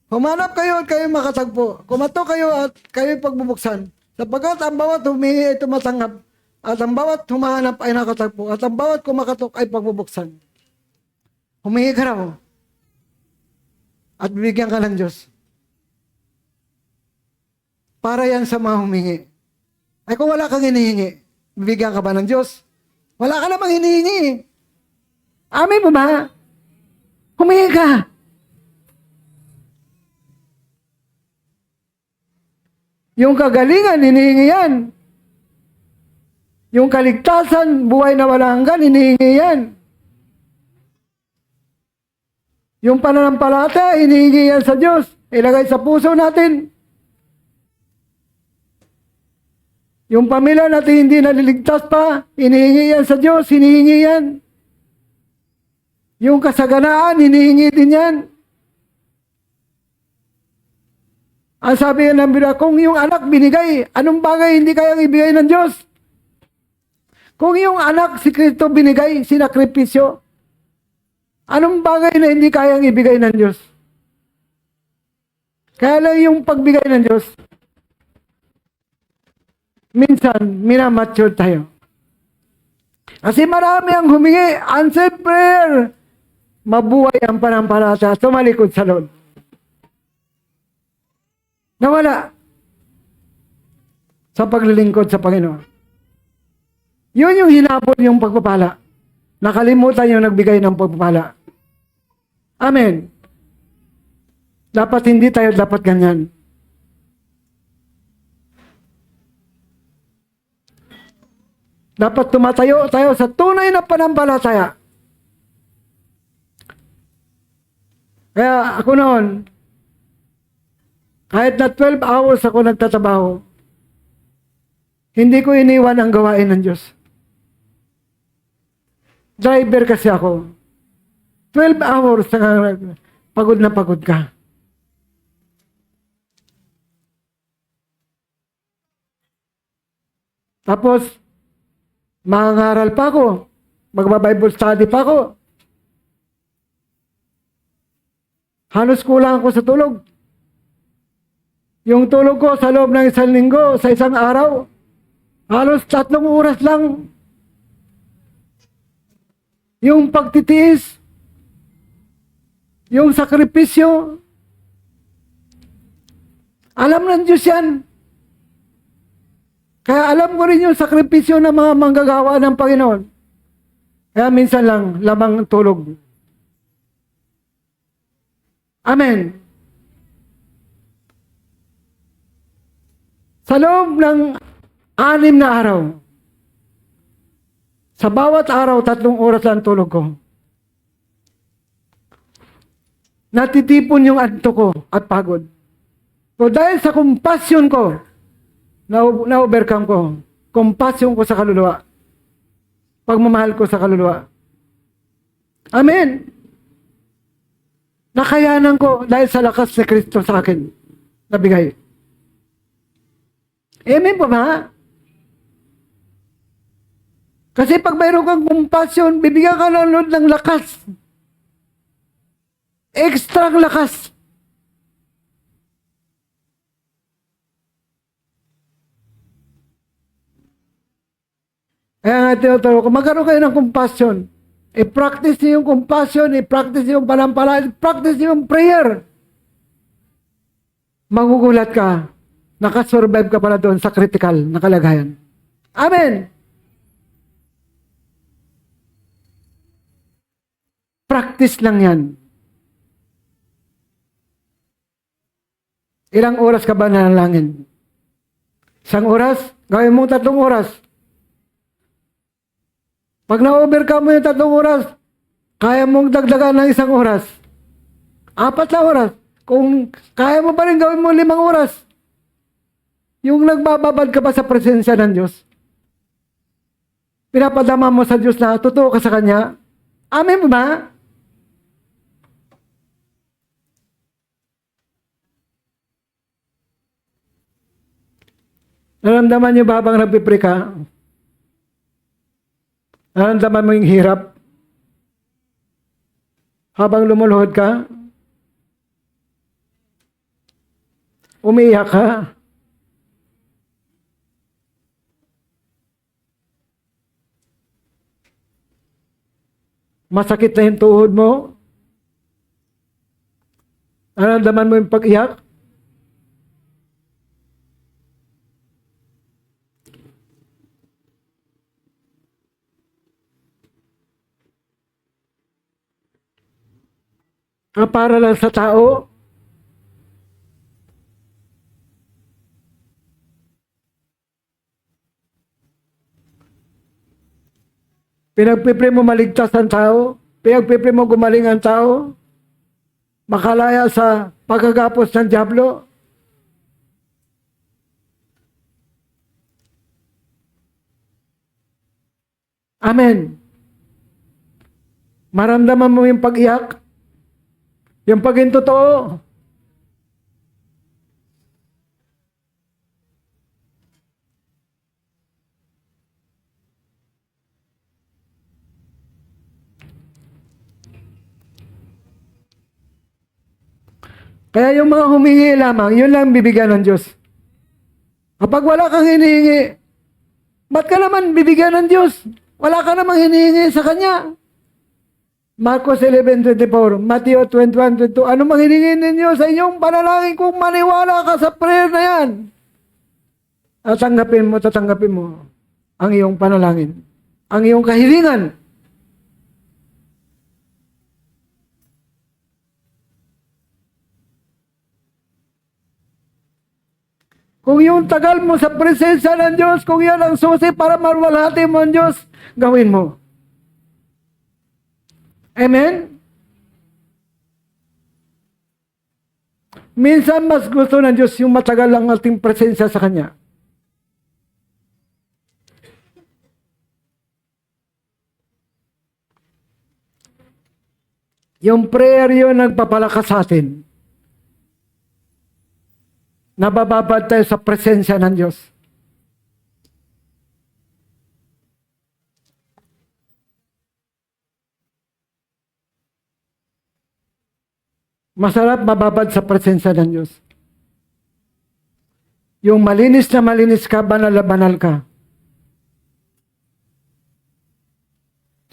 Humanap kayo at kayo makatagpo. Kumato kayo at kayo pagbubuksan. Sapagkat ang bawat humingi ay tumatanggap. At ang bawat humahanap ay nakatagpo. At ang bawat kumakatok ay pagbubuksan. Humingi ka raw. At bibigyan ka ng Diyos. Para yan sa mga humingi. Ay kung wala kang hinihingi, bibigyan ka ba ng Diyos? Wala ka namang hinihingi. Amin mo ba? Humingi ka. Yung kagalingan, hinihingi yan. Yung kaligtasan, buhay na walang hanggan, hinihingi yan. Yung pananampalataya, hinihingi yan sa Diyos. ilagay sa puso natin. Yung pamilya natin hindi naliligtas pa, hinihingi yan sa Diyos, hinihingi yan. Yung kasaganaan, hinihingi din yan. Ang sabi ng Biblia, kung yung anak binigay, anong bagay hindi kayang ibigay ng Diyos? Kung yung anak si Kristo binigay, sinakripisyo, anong bagay na hindi kayang ibigay ng Diyos? Kaya lang yung pagbigay ng Diyos, minsan, minamature tayo. Kasi marami ang humingi, answered prayer, mabuhay ang panampalataya, tumalikod sa Lord. Nawala sa paglilingkod sa Panginoon. Yun yung hinapon yung pagpapala. Nakalimutan yung nagbigay ng pagpapala. Amen. Dapat hindi tayo dapat ganyan. Dapat tumatayo tayo sa tunay na panampalataya. Kaya ako noon, kahit na 12 hours ako nagtatrabaho, hindi ko iniwan ang gawain ng Diyos. Driver kasi ako. 12 hours pagod na pagod ka. Tapos, mangangaral pa ako. Magba-Bible study pa ako. Halos kulang ako sa tulog. Yung tulog ko sa loob ng isang linggo, sa isang araw, halos 3 oras lang. Yung pagtitiis, yung sakripisyo, alam ng Diyos yan. Kaya alam ko rin yung sakripisyo ng mga manggagawa ng Panginoon. Kaya minsan lang, lamang tulog. Amen. Sa loob ng 6 na araw, sa bawat araw, 3 oras lang tulog ko. Natitipon yung antok ko at pagod. So dahil sa compassion ko, na-overcome ko, compassion ko sa kaluluwa, pagmamahal ko sa kaluluwa. Amen. Nakayanan ko dahil sa lakas ni Kristo sa akin, nabigay. Amen po ba? Kasi pag mayroon kang compassion, bibigyan ka ng Lord ng lakas. Extra lakas. Kaya nga tinuturo ko, magkaroon kayo ng compassion. I-practice niyo yung compassion, i-practice niyo yung panampalataya, i-practice niyo yung prayer. Magugulat ka, nakasurvive ka pala doon sa critical na kalagayan. Amen! Practice lang yan. Ilang oras ka ba nanalangin? 1 oras? Gawin mo 3 oras. Pag na-overcome mo yung 3 oras, kaya mong dagdagan ng 1 oras. 4 na oras. Kung kaya mo pa rin, gawin mo 5 oras. Yung nagbababad ka pa sa presensya ng Diyos. Pinapadama mo sa Diyos na totoo ka sa Kanya. Amen mo ba? Naramdaman niyo ba habang nagpipre ka? Naramdaman mo yung hirap? Habang lumuluhod ka? Umiiyak ka? Masakit na yung tuhod mo? Naramdaman mo yung pag-iyak? Para lang sa tao? Pinagpipre mo maligtas ang tao? Pinagpipre mo gumaling ang tao? makalaya sa pagkagapos ng dyablo. Amen. Maramdaman mo yung pag-iyak, yung paging totoo. Kaya yung mga humingi lamang, yun lang bibigyan ng Diyos. Kapag wala kang hinihingi, ba't ka naman bibigyan ng Diyos? Wala ka namang hinihingi sa Kanya. Marcos 11:24, Matthew 21:22, ano mang hiningi ninyo sa inyong panalangin kung maniwala ka sa prayer na yan? At tatanggapin mo ang iyong panalangin, ang iyong kahilingan. Kung yung tagal mo sa presensya ng Diyos, kung yan ang susi para marwalhati mo ang Diyos, gawin mo. Amen? Minsan mas gusto ng Diyos yung matagal ang ating presensya sa Kanya. Yung prayer yun nagpapalakas sa atin. Nabababad tayo sa presensya ng Diyos. Masarap mababad sa presensya ng Diyos. Yung malinis na malinis ka, banal na banal ka.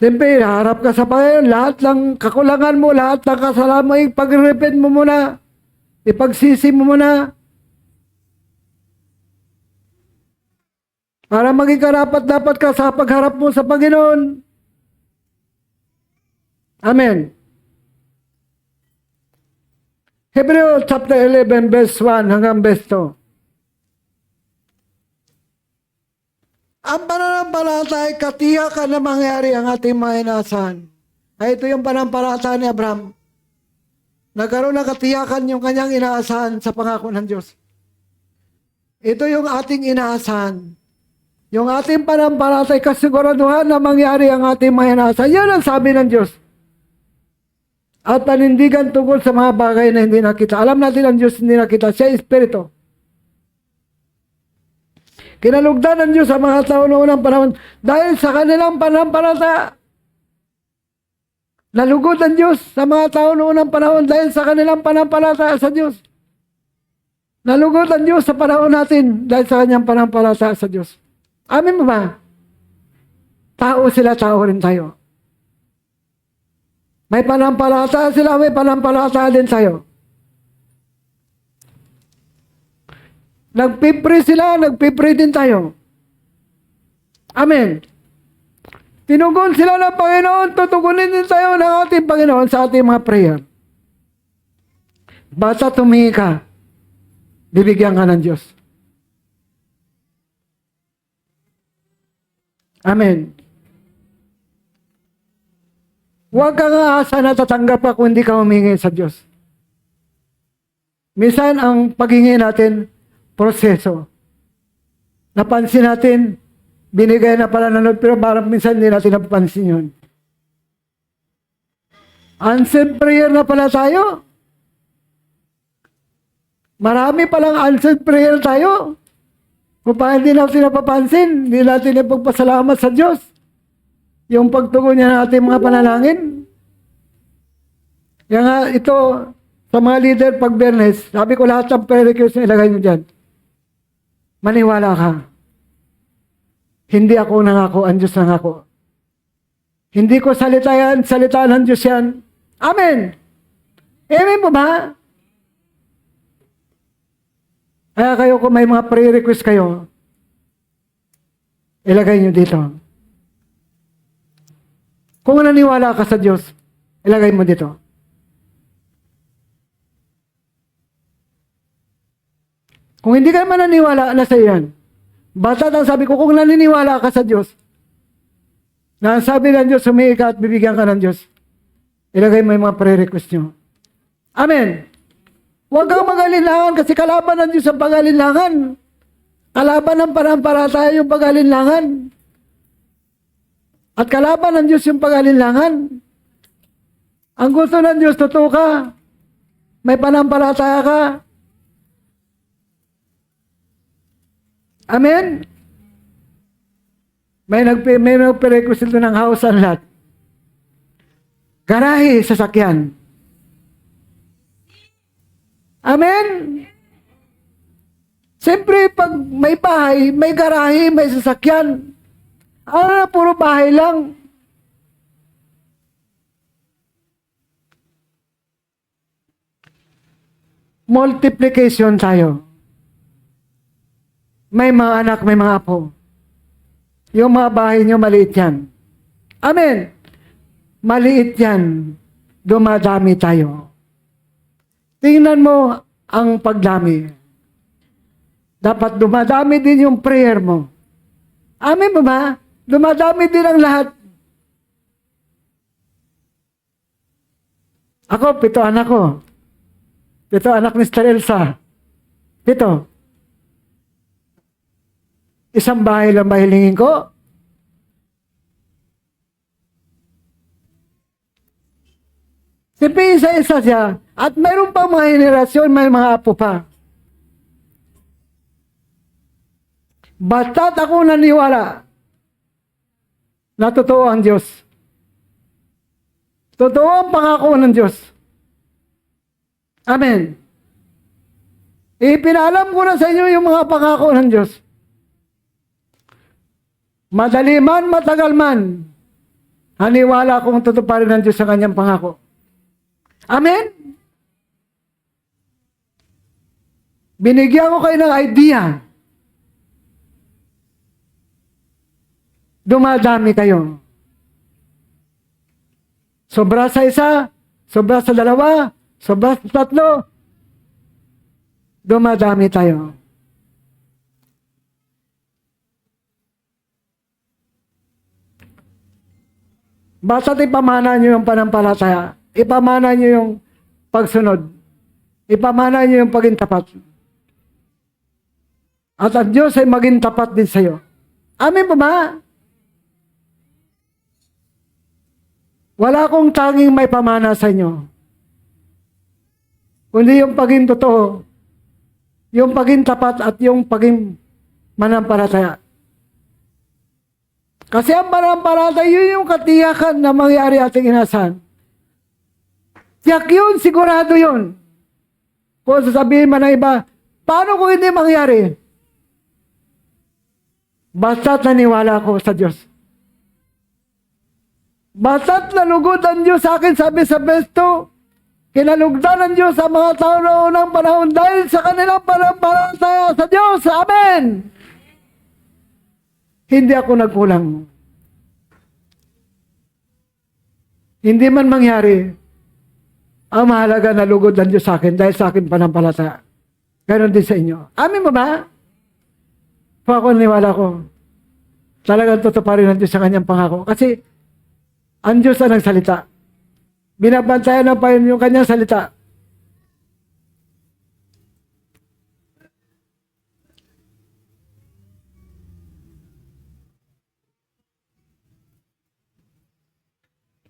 Siyempre, harap ka sa Panginoon, lahat ng kakulangan mo, lahat ng kasalanan mo, ipag-repent mo muna, ipagsisi mo muna, para maging karapat-dapat ka sa pagharap mo sa Panginoon. Amen. Hebreo chapter 11 verse 1 hanggang verse 2. Ang pananampalataya ay katiyakan na mangyari ang ating mga inaasahan. Ay ito yung pananampalataya ni Abraham. Nagkaroon ng katiyakan yung kanyang inaasahan sa pangako ng Diyos. Ito yung ating inaasahan. Yung ating pananampalataya, kasiguraduhan na mangyari ang ating mga inaasahan. Yan ang sabi ng Diyos. At panindigan tungkol sa mga bagay na hindi nakita. Alam natin ang Diyos hindi nakita. Siya Espiritu. Kinalugdan ng Diyos sa mga tao noong unang panahon dahil sa kanilang pananampalataya. Nalugod ang Diyos sa mga tao noong unang panahon dahil sa kanilang pananampalataya sa Diyos. Nalugod ang Diyos sa panahon natin dahil sa kanyang pananampalataya sa Diyos. Amin mo ba? Tao sila, tao rin tayo. May pananampalataya sila, may pananampalataya din tayo. Nagpipre sila, nagpipre din tayo. Amen. Tinugon sila ng Panginoon, tutugunin din tayo ng ating Panginoon sa ating mga prayer. Basta tumingi ka, bibigyan ka ng Diyos. Amen. Huwag kang aasa na tatanggap ka kung hindi ka humingi sa Diyos. Minsan ang paghingi natin, proseso. Napansin natin, binigay na pala ng Lord, pero parang minsan hindi natin napapansin yun. Answered prayer na pala tayo. Marami palang answered prayer tayo. Kung pa hindi natin napapansin, hindi natin ipagpasalamat sa Diyos. Yung pagtugon niya ng ating mga panalangin. Kaya nga ito, sa mga leader pag Bernes, sabi ko lahat ng prayer request na ilagay nyo dyan. Maniwala ka. Hindi ako nangako, ang Diyos nangako. Hindi ko salita ng Diyos yan. Amen. Amen po ba? Kaya kayo kung may mga prayer request kayo, ilagay nyo dito. Kung naniwala ka sa Diyos, ilagay mo dito. Kung hindi ka naman naniwala, nasa yan. Basta ang sabi ko, kung naniniwala ka sa Diyos, na sabi ng Diyos, humingi ka at bibigyan ka ng Diyos, ilagay mo yung mga prayer request nyo. Amen. Huwag kang mag-alinlangan kasi kalaban ng Diyos ang pag-alinlangan. Kalaban ng panampalataya yung pag-alinlangan. At kalaban ng Diyos yung pag-alinlangan. Ang gusto ng Diyos, totoo ka. May panampalataya ka. Amen? May nagpe-request ng house and lot. Garahe, sasakyan. Amen? Siyempre, pag may bahay, may garahe, may sasakyan. Ano na, puro bahay lang. Multiplication tayo. May mga anak, may mga apo. Yung mga bahay nyo, maliit yan. Amen. Maliit yan. Dumadami tayo. Tingnan mo ang pagdami. Dapat dumadami din yung prayer mo. Amen mo ba? Dumadami din ang lahat. Ako, 7 anak ko. 7 anak ni Mr. Elsa. 7. Isang bahay lang mahilingin ko. Siyempre, isa-isa siya. At mayroon pa mga henerasyon, may mga apo pa. Basta't ako naniwala na totoo ang Diyos. Totoo ang pangako ng Diyos. Amen. Ipinalam ko na sa inyo yung mga pangako ng Diyos. Madali man, matagal man, haniwala kung tutuparin ng Diyos sa kanyang pangako. Amen? Binigyan ko kayo ng idea. Dumadami kayo. Sobra sa isa, sobra sa 2, sobra sa 3. Dumadami tayo. Basta't ipamana nyo yung panampalataya. Ipamana nyo yung pagsunod. Ipamana nyo yung paging tapat. At ang Diyos ay maging tapat din sa iyo. Amen po ba? Wala akong tanging may pamana sa inyo. Kundi yung paging totoo, yung paging tapat at yung paging manampalataya. Kasi ang manampalataya, yun yung katiyakan na mangyari ating inasahan. Tiyak yun, sigurado yun. Kung sasabihin man ng iba, paano kung hindi mangyari? Basta't naniwala ako sa Diyos. Basta't nalugod ang Diyos sa akin, sabi sa besto, kinalugdan ng Diyos sa mga tao na unang panahon dahil sa kanilang panampalataya sa Diyos. Amen! Hindi ako nagkulang. Hindi man mangyari, ang mahalaga na lugod ng Diyos sa akin dahil sa akin panampalataya. Ganon din sa inyo. Amin mo ba? Kung ako naniwala ko, talagang tutuparin ng Diyos sa kanyang pangako. Kasi, ang Diyos ang nagsalita. Binabantayan ng Panginoon yung kanyang salita.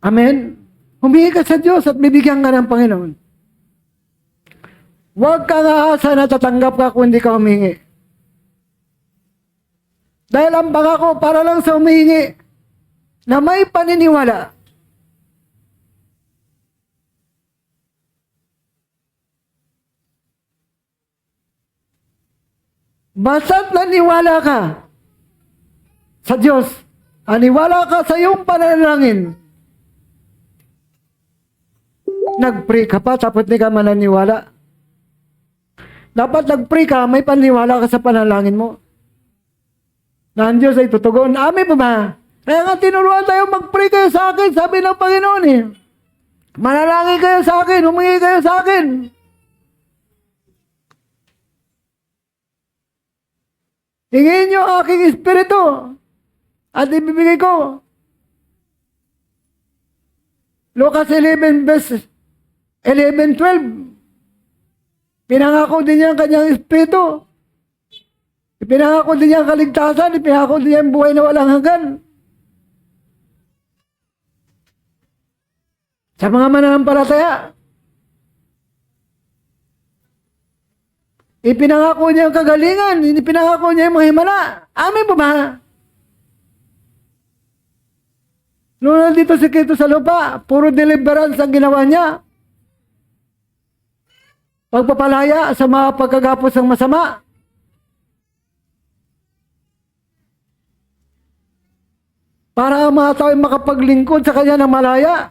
Amen? Humingi ka sa Diyos at bibigyan ka ng Panginoon. Huwag kang aasa na tatanggap ka kung hindi ka humingi. Dahil ang pangako para lang sa humingi na may paniniwala. Basta't naniwala ka sa Diyos, aniwala ka sa iyong panalangin, nag-pray ka pa tapos di ka mananiwala. Dapat nag-pray ka, may paniwala ka sa panalangin mo. Na ang Diyos ay tutugon. Amen po ba? Kaya nga tinuruan tayo, mag-pray kayo sa akin, sabi ng Panginoon eh. Manalangin kayo sa akin, humingi kayo sa akin. Hingin niyo aking espiritu at ibibigay ko. Lucas 11 verse 11, 12. Pinangako din niya ang kanyang espiritu. Ipinangako din niya ang kaligtasan. Ipinangako din niya ang buhay na walang hanggan. Sa mga mananampalataya, ipinangako niya ang kagalingan. Ipinangako niya ang mga himala. Amen po ba? Noon nandito si Kristo sa lupa, puro deliverance ang ginawa niya. Pagpapalaya sa mga pagkagapos ng masama. Para ang mga tao ay makapaglingkod sa kanya ng malaya.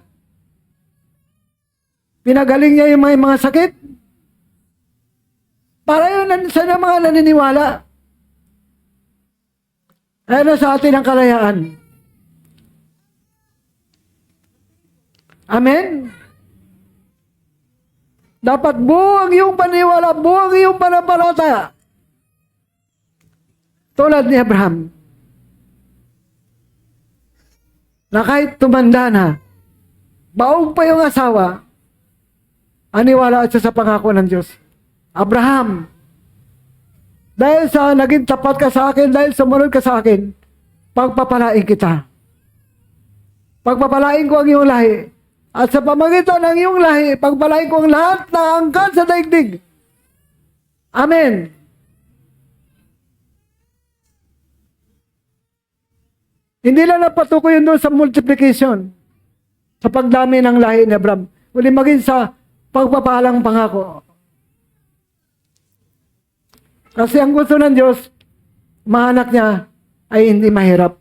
Pinagaling niya yung mga sakit. Para yun sa mga naniniwala. Kaya na sa atin ang kalayaan. Amen? Dapat buo ang iyong paniwala, buo ang iyong panampalataya. Tulad ni Abraham. Na kahit tumanda na, baog pa yung asawa, aniwala siya sa pangako ng Diyos. Abraham, dahil sa naging tapat ka sa akin, dahil sumunod ka sa akin, pagpapalain kita. Pagpapalain ko ang iyong lahi. At sa pamagitan ng iyong lahi, pagpalain ko ang lahat na angkan sa daigdig. Amen. Hindi lang napatukoy yun doon sa multiplication, sa pagdami ng lahi ni Abraham. Uli maging sa pagpapalang pangako. Kasi ang gusto ng Diyos, maanak niya ay hindi mahirap.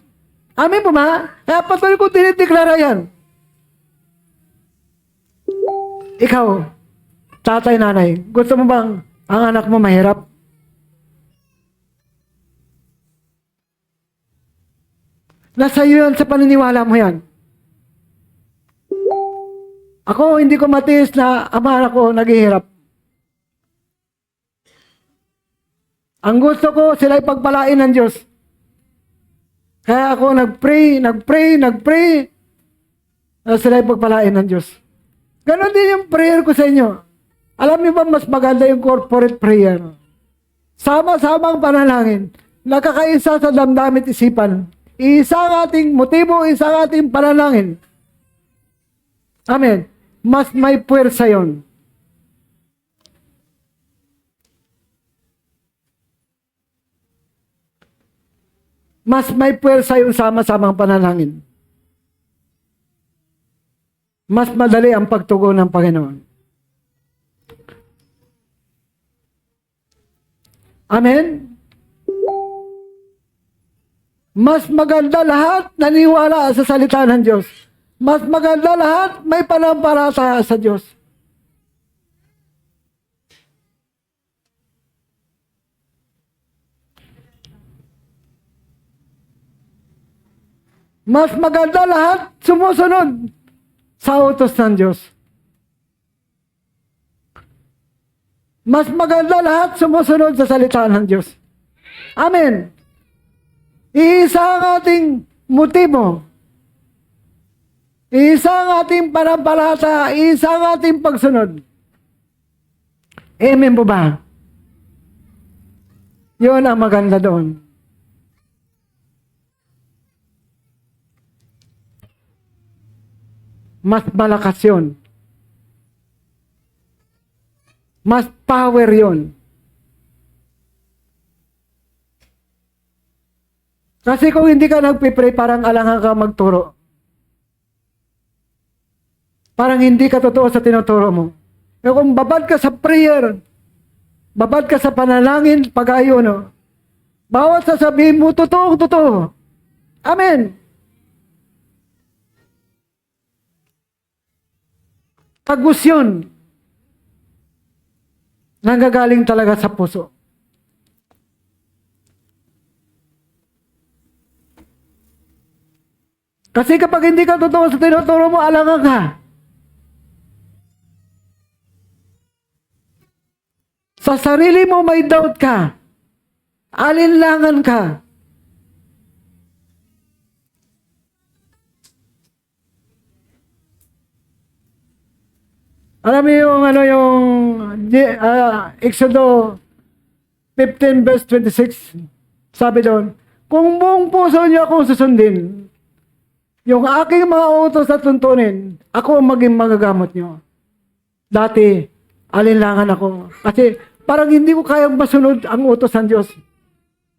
Amen po ma? Kaya patuloy ko tinideklara yan. Ikaw, tatay, nanay, gusto mo bang ang anak mo mahirap? Nasa iyo yan sa paniniwala mo yan. Ako, hindi ko matiis na ang anak ko naghihirap. Ang gusto ko, sila ipagpalain ng Diyos. Kaya ako nag-pray, na sila ipagpalain ng Diyos. Ganon din yung prayer ko sa inyo. Alam niyo ba mas maganda yung corporate prayer? Sama-samang panalangin. Nakakaisa sa damdamin at isipan. Isa ang ating motibo, isa ang ating panalangin. Amen. Mas may puwersa yun. Mas may puwersa yung sama-samang panalangin. Mas madali ang pagtugon ng Panginoon. Amen? Mas maganda lahat naniwala sa salita ng Diyos. Mas maganda lahat may panampalataya sa Diyos. Mas maganda lahat sumusunod sa utos ng Diyos. Mas maganda lahat sumusunod sa salita ng Diyos. Amen. Iisa ang ating motibo. Iisa ang ating panampalataya. Iisa ang ating pagsunod. Amen po ba? Yun ang maganda doon. Mas malakas yun. Mas power yun. Kasi kung hindi ka nagpipray, parang alangan ka magturo. Parang hindi ka totoo sa tinuturo mo. Pero kung babad ka sa prayer, babad ka sa panalangin, pag-ayuno, bawat sasabihin mo, totoo. Amen. Tagus yun. Nanggagaling talaga sa puso. Kasi kapag hindi ka totoo sa tinuturo mo, alangan ka. Sa sarili mo may doubt ka. Alinlangan ka. Alam niyo yung ano yung Exodo 15 verse 26. Sabi doon, kung buong puso niyo akong susundin, yung aking mga utos at tuntunin, ako ang maging magagamot niyo. Dati, alinlangan ako. Kasi parang hindi ko kayang masunod ang utos ng Diyos.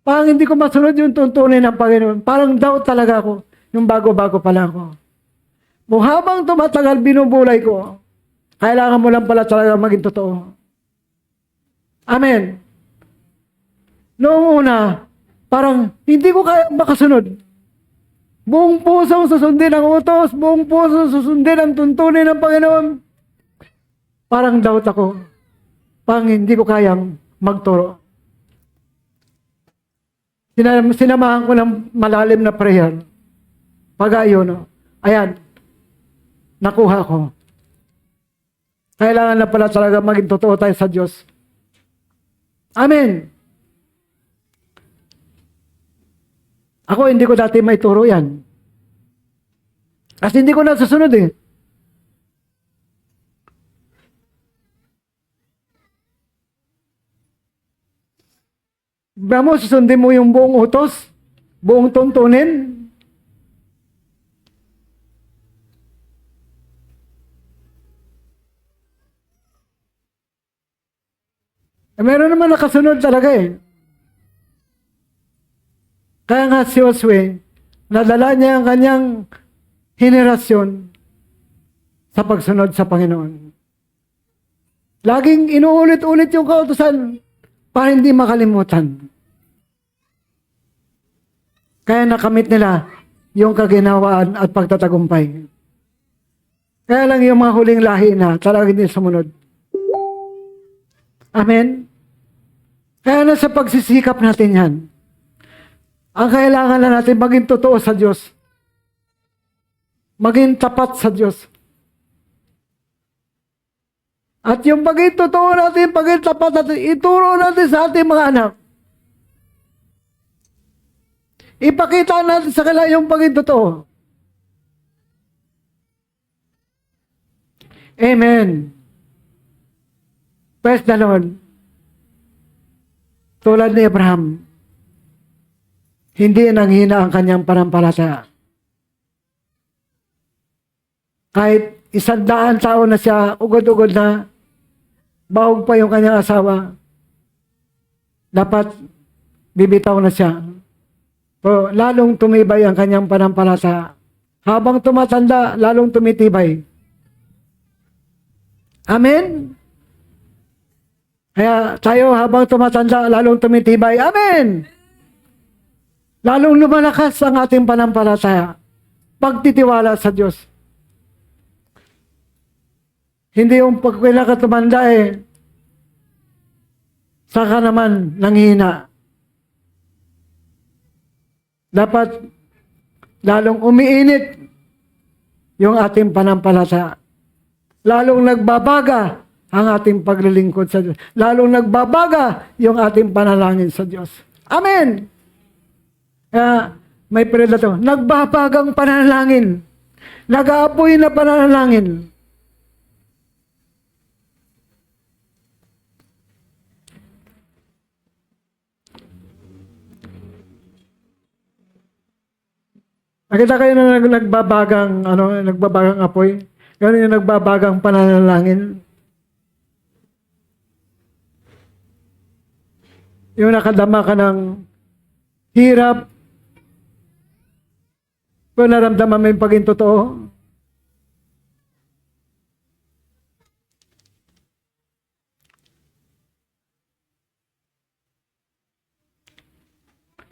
Parang hindi ko masunod yung tuntunin ng Panginoon. Parang doubt talaga ako, yung bago-bago pa lang ako. Kung habang tumatagal, binubulay ko, kailangan mo lang pala talaga maging totoo. Amen. Noong una, parang hindi ko kaya makasunod. Buong puso susundin ang utos, buong puso susundin ang tuntunin ng Panginoon. Parang doubt ako. Parang hindi ko kayang magturo. Sinamahan ko ng malalim na prayer. Pag-ayuno. Ayan. Nakuha ko. Kailangan na pala talaga maging totoo tayo sa Diyos. Amen. Ako, hindi ko dati may turo yan. Kasi hindi ko nasusunod eh. Ba mo, susundin mo yung buong utos, buong tuntunin. Meron naman nakasunod talaga eh. Kaya nga si Josue, nadala niya ang kanyang henerasyon sa pagsunod sa Panginoon. Laging inuulit-ulit yung kautusan para hindi makalimutan. Kaya nakamit nila yung kaginawaan at pagtatagumpay. Kaya lang yung mga huling lahi na talagang hindi sumunod. Amen? Kaya na sa pagsisikap natin yan, ang kailangan na natin maging totoo sa Diyos. Maging tapat sa Diyos. At yung maging totoo natin, maging tapat natin, ituro natin sa ating mga anak. Ipakita natin sa kanila yung maging totoo. Amen. Praise the Lord. Tulad ni Abraham, hindi nanghina ang kanyang panampalataya. Kahit 100 taon na siya, ugod-ugod na, bahog pa yung kanyang asawa, dapat bibitaw na siya. Pero lalong tumibay ang kanyang panampalataya. Habang tumatanda, lalong tumitibay. Amen? Kaya tayo habang tumatanda, lalong tumitibay. Amen! Lalong lumalakas ang ating panampalataya. Pagtitiwala sa Diyos. Hindi yung pagkila ka tumanda saka naman nanghina. Dapat lalong umiinit yung ating panampalataya. Lalong nagbabaga ang ating paglilingkod sa Diyos. Lalong nagbabaga yung ating panalangin sa Diyos. Amen! Kaya may prayer na ito, nagbabagang panalangin. Nag-aapoy na panalangin. Nakita kayo na nagbabagang apoy? Ganun yung nagbabagang pananalangin. Yung nakadama ka ng hirap, kung naramdaman mo yung paging totoo.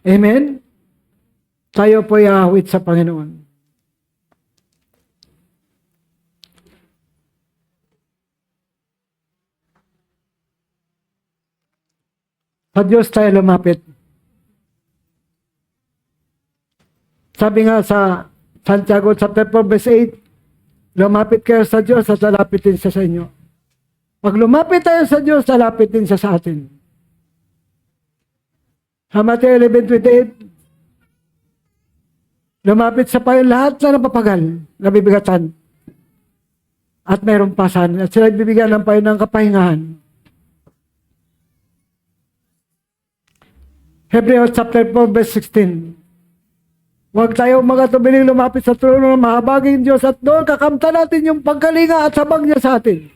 Amen? Tayo po'y ahawit sa Panginoon. Sa Diyos tayo lumapit. Sabi nga sa Santiago chapter 4 verse 8, lumapit kayo sa Diyos at lalapit din siya sa inyo. Pag lumapit tayo sa Diyos, lalapit din siya sa atin. Sa Matthew 11:28, lumapit sa payo lahat na napapagal, nabibigatan. at mayroong pasan at sila bibigyan ng payo ng kapahingahan. Hebrews chapter 4 verse 16. Huwag tayo magatubiling lumapit sa trono ng mahabaging Diyos at doon kakamtan natin yung pagkalinga at sabag niya sa atin.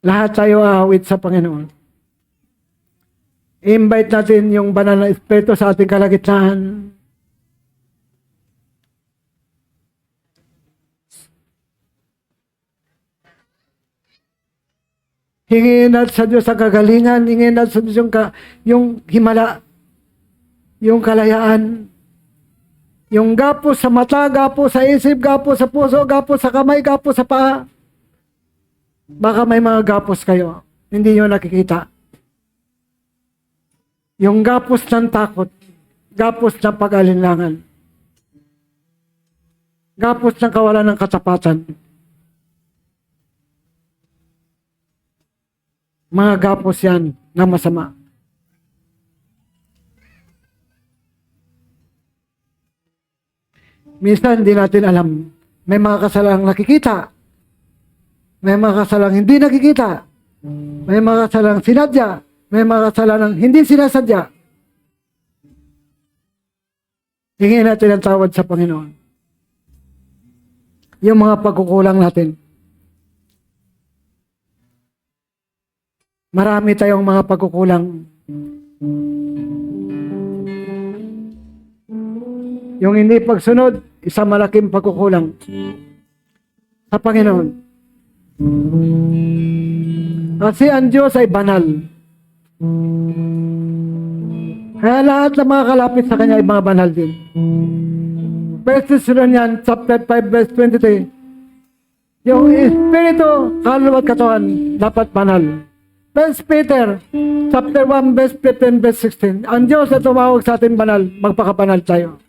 Lahat tayo aawit sa Panginoon. I-invite natin yung banal na Espiritu sa ating kalagitnaan. Hingin natin sa Diyos ang kagalingan, hingin natin sa Diyos yung himala, yung kalayaan, yung gapo sa mata, gapo sa isip, gapo sa puso, gapo sa kamay, gapo sa paa. Baka may mga gapos kayo, hindi nyo nakikita. Yung gapos ng takot, gapos ng pag-alinlangan, gapos ng kawalan ng katapatan, mga gapos yan na masama. Minsan hindi natin alam, may mga kasalang nakikita, may mga kasalang hindi nakikita, may mga kasalang sinadya, may mga kasalang hindi sinasadya. Hingin natin ang tawad sa Panginoon. Yung mga pagkukulang natin. Marami tayong mga pagkukulang. Yung hindi pagsunod, isang malaking pagkukulang sa Panginoon. Kasi ang Diyos ay banal. Kaya lahat ng mga kalapit sa Kanya ay mga banal din. 1 Thessalonians chapter 5 verse 23. Yung Espiritu, kaluluwa at katawan, dapat banal. 1 Peter chapter 1 verse 15 verse 16. Ang Diyos na tumawag sa atin banal, magpakabanal tayo.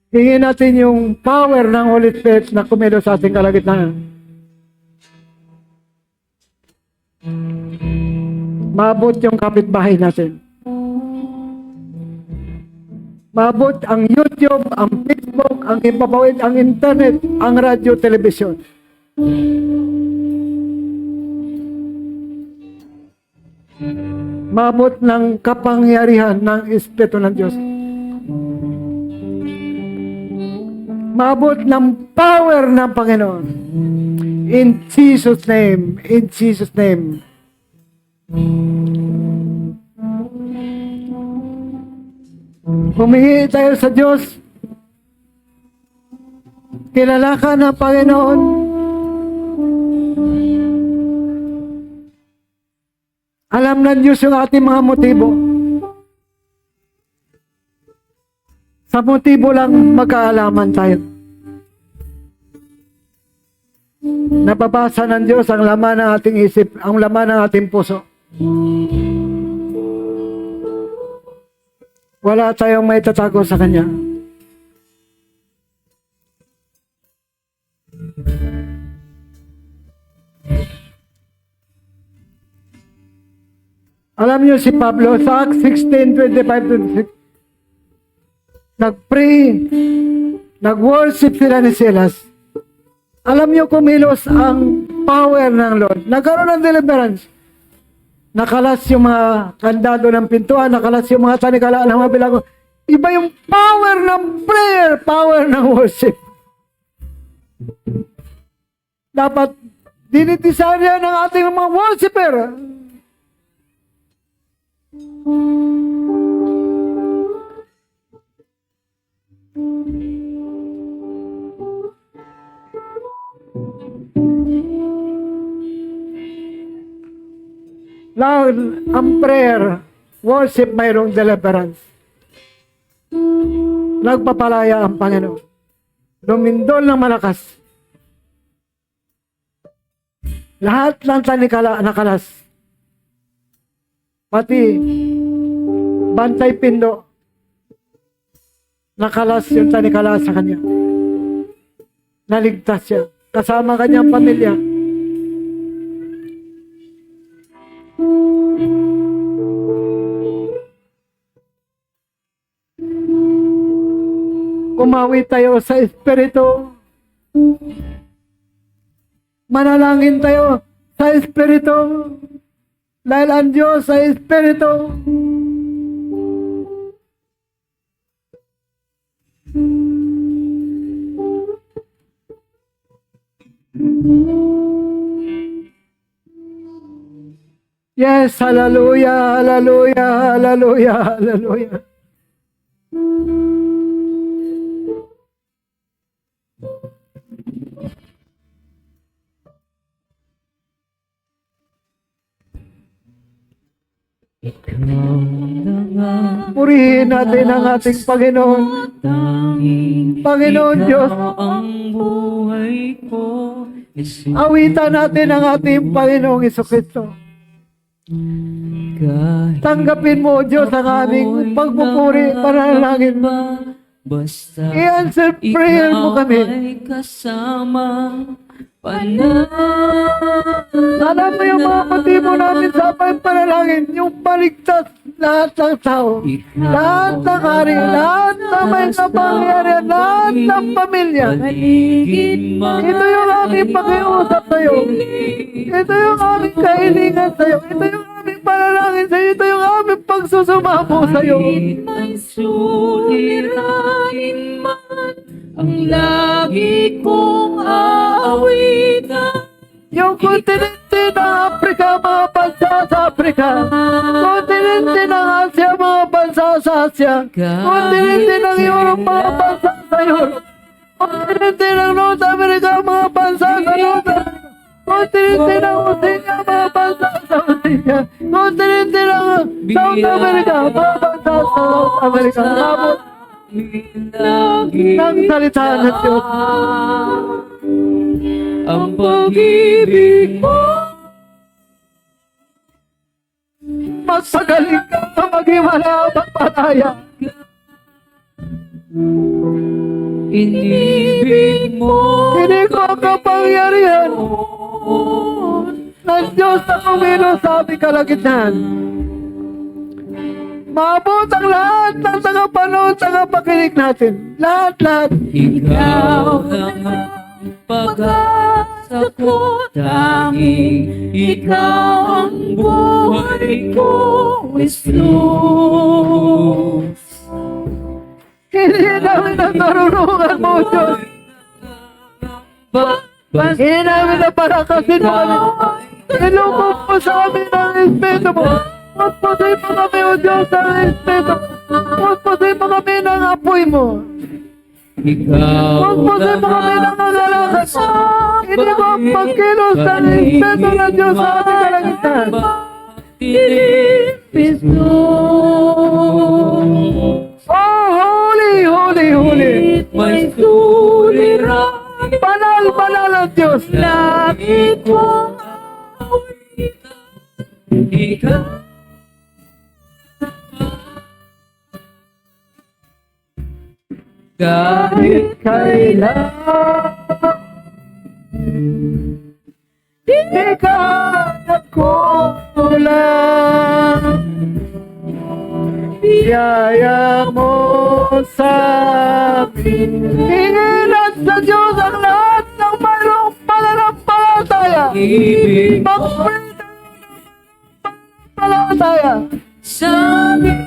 Hingin natin yung power ng Holy Spirit na kumilos sa ating kalagitnaan. Maabot yung kapitbahay natin. Maabot ang YouTube, ang Facebook, ang impapawid, ang internet, ang radyo, television. Maabot ng kapangyarihan ng Espiritu ng Diyos. Maabot ng power ng Panginoon. In Jesus' name, in Jesus' name. Humingi tayo sa Diyos. Kilala ka ng Panginoon. Alam ng Diyos yung ating mga motibo. Sa motibo lang magkaalaman tayo. Nababasa ng Diyos ang laman ng ating isip, ang laman ng ating puso. Wala tayong may tatago sa Kanya. Alam niyo si Pablo sa Acts 16:25-26, nag-pray, nag-worship sila ni Silas. Alam niyo kumilos ang power ng Lord. Nagkaroon ng deliverance. Nakalas yung mga kandado ng pintuan, nakalas yung mga tanikala ng mga bilago. Iba yung power ng prayer, power ng worship. Dapat dinidesire ng ating mga worshiper. Lord, ang prayer, worship, mayroong deliverance. Nagpapalaya ang Panginoon. Lumindol ng malakas. Lahat ng tanikala nakalas. Pati bantay pindo, nakalas yung tanikala sa kanya. Naligtas siya. Kasama kanyang pamilya. Umawi tayo sa Espiritu. Manalangin tayo sa Espiritu. Dahil ang Diyos sa Espiritu. Yes, hallelujah, hallelujah, hallelujah, hallelujah. Purihin natin ang ating Panginoon. Panginoon Diyos, awitan natin ang ating Panginoong Jesucristo. Tanggapin mo, Diyos, ang aming pagpupuri, panalangin mo. I-answer prayer mo kami. Alam mo yung mga motibo namin sa panalangin, yung paligtas lahat ng tao, lahat ng hari, lahat ng may kapangyarihan, lahat ng pamilya. Ito yung aming pakiusap sa'yo. Ito yung aming kahilingan sa'yo. Ito yung aming panalangin sa'yo. Ito yung aming pagsusumamo sa'yo. Sulirain man ang lagi kong aawitan. Yung kontinente ng Afrika, mga bansa sa Afrika. Kontinente ng Asia, mga bansa sa Asia. Kontinente ng Europe, mga bansa sa Europe. Kontinente ng North America, mga bansa sa North America. Kontinente ng Oceania, mga bansa sa Oceania. Kontinente ng South America, mga bansa sa South America. Nabot ng salita ng Diyos. Ang pag-ibig mo, magpagaling ka, maghimala, magpalaya. inibig mo, Hindi ko ang kapangyarihan ng Diyos na kumilos sa aming kalagitnaan. Maabot ang lahat ng tagapanood, tagapakinig natin. Lahat. ikaw ang pag-asa ko, tanging ikaw ang buhay ko, Jesus. Hindi namin ang karunungan mo, Diyos. Hindi namin na palakasin mo kami. Ilugog mo sa amin ang Espiritu mo. Pagpasay mo kami, O Diyos, ang Espiritu mo. Pagpasay mo kami ng apoy mo. Ikaw Pagpasay mo kami ng nagalakan mo. Hindi mo ang pagkilos ng Espiritu ng Diyos sa aming kalangitan. Oh, holy, holy, holy. May sulirain, Banal ang Diyos. lagi kong aawitan. Ikaw kahit kailan, Di ka nagkulang. Biyaya mo sa amin. Hingilan sa Diyos ang lahat ng mayroong pananampalataya. ibig mo Mag-pray tayo ng pananampalataya. sa amin.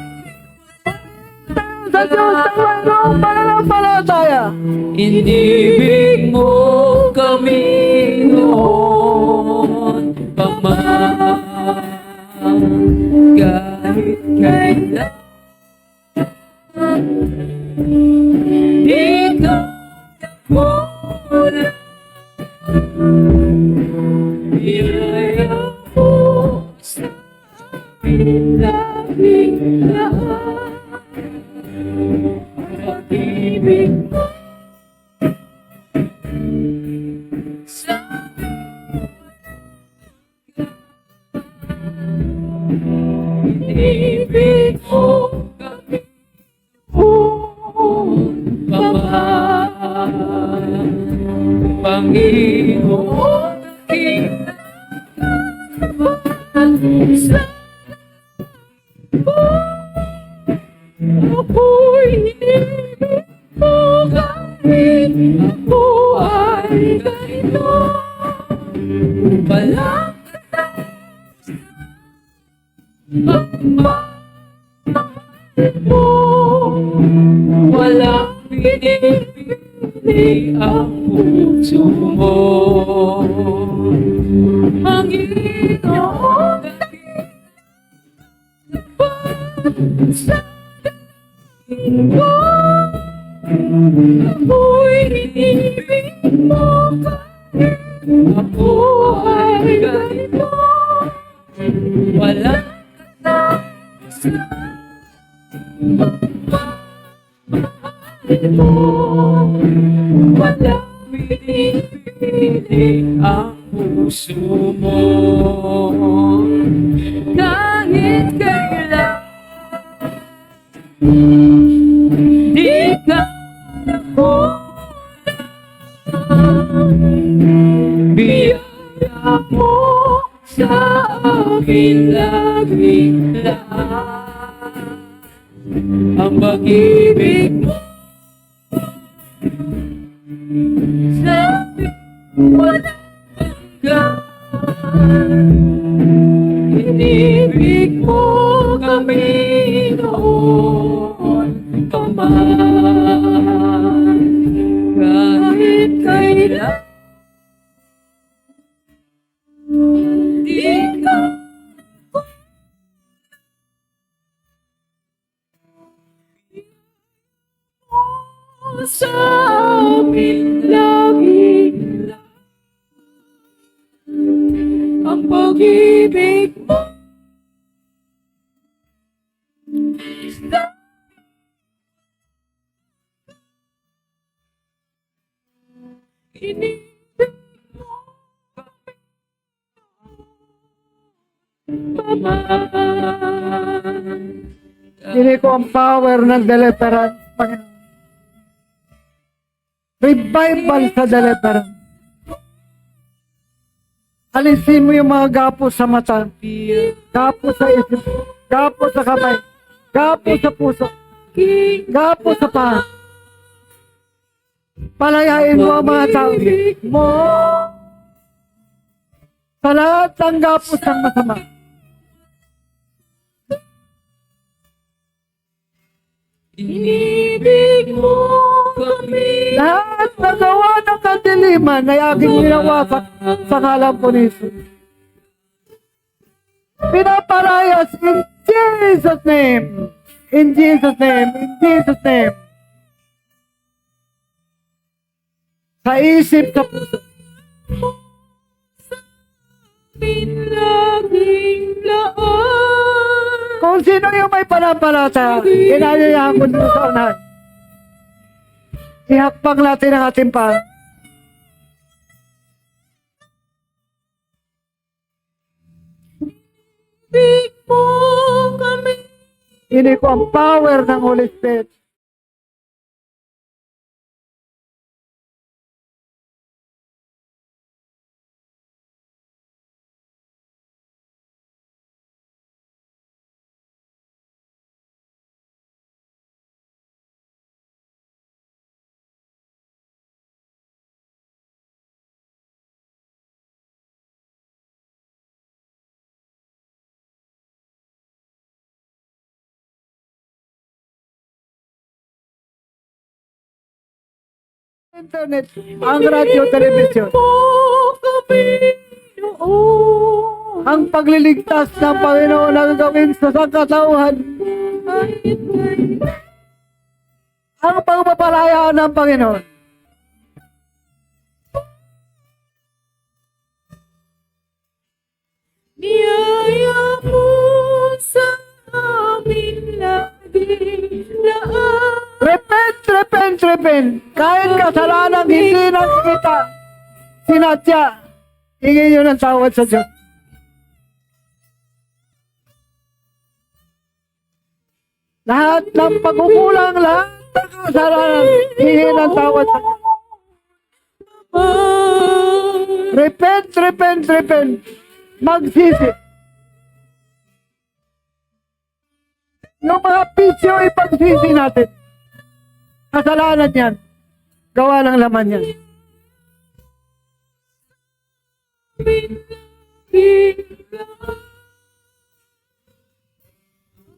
Sa Diyos ang mayroong pananampalataya. Inibig mo kami noon pa man, kahit kailan. Ikaw nagmula, biyaya mo sa amin laging lahat. Pag-ibig mo sa inibig mo kami noon pa man. Panginoon, kinakabahan sa ako'y inibig mo mo, walang pinipili ang puso mo. Panginoon, sa daing ko, ako'y inibig mo kahit ako ay ganito. Walang mo, walang pinipili ang puso mo. Kahit kailan di ka nakulang, biyaya mo sa akin laging lahat. Ang pag-ibig mo sa akin walang hanggan. Inibig mo kami noon pa man. Kahit kailan di ka sa amin laging ang pag-ibig mo sa inibig mo paman. Hindi ko ang power ng deliverance, Panginoon. Revival sa deliverance. Alisin mo yung mga gapo sa mata, gapo sa isip, gapo sa kamay, gapo sa puso, gapo sa paa. Palayain mo ang mga tao mo sa lahat ng gapos ng masama. Inibig mo kami. Lahat na gawa ng kadiliman ay aking ginawasak sa ngalan po ni Jesus. Pinaparayas in Jesus' name. In Jesus' name. In Jesus' name. Sa isip, sa puso. Laging laan. Kung sino yung may panampalataya, inayayahan ko dito sa unahan. Ihakbang natin ang ating pa. Inibig mo kami. Hindi ko ang power ng Holy Spirit. Internet, ang radyo, television, ang pagliligtas ng Panginoon na gagawin sa sangkatauhan, ang pagpapalaya ng Panginoon. Niyaya mo sa amin lagi laan. Repent, repent, repent. Kahit kasalanan hindi nakikita, sinadya, hingin nyo ng tawad sa Diyos. Lahat ng pagkukulang, lahat ng kasalanan, hingin ng tawad sa Diyos. Repent, repent, repent. Magsisi. Yung mga pisyo, ipagsisi natin. Kasalanan yan. Gawa ng laman yan.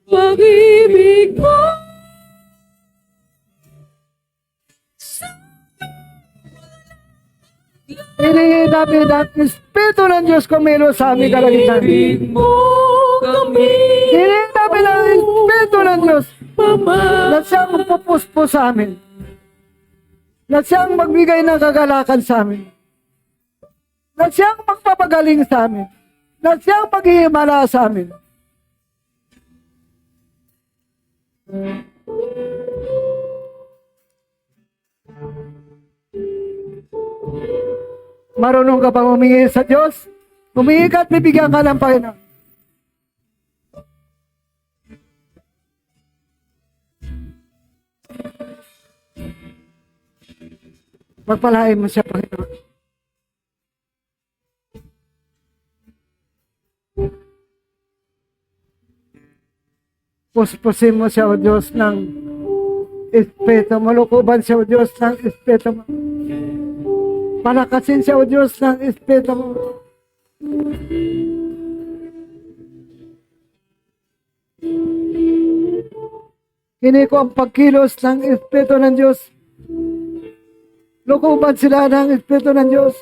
pag-ibig mo Hinihingi namin ang Espiritu ng Diyos kumilo sa aming kalagitnaan. pag-ibig mo kami Hinihingi namin ang Espiritu ng Diyos pamahal. na siyang pupuspo sa amin. Na siyang magbigay ng kagalakan sa amin. Na siyang magpapagaling sa amin. Na siyang maghihimala sa amin. Marunong ka bang humingi sa Diyos? Humingi ka at bibigyan ka ng Panginoon. Pagpalain mo siya, Panginoon. Puspusin mo siya, O Diyos, ng Espiritu mo. Lukuban siya, O Diyos, ng Espiritu mo. Palakasin siya, O Diyos, ng Espiritu mo. Hini ko ang pagkilos ng Espiritu ng Diyos. Lukuban sila ng Espiritu ng Diyos.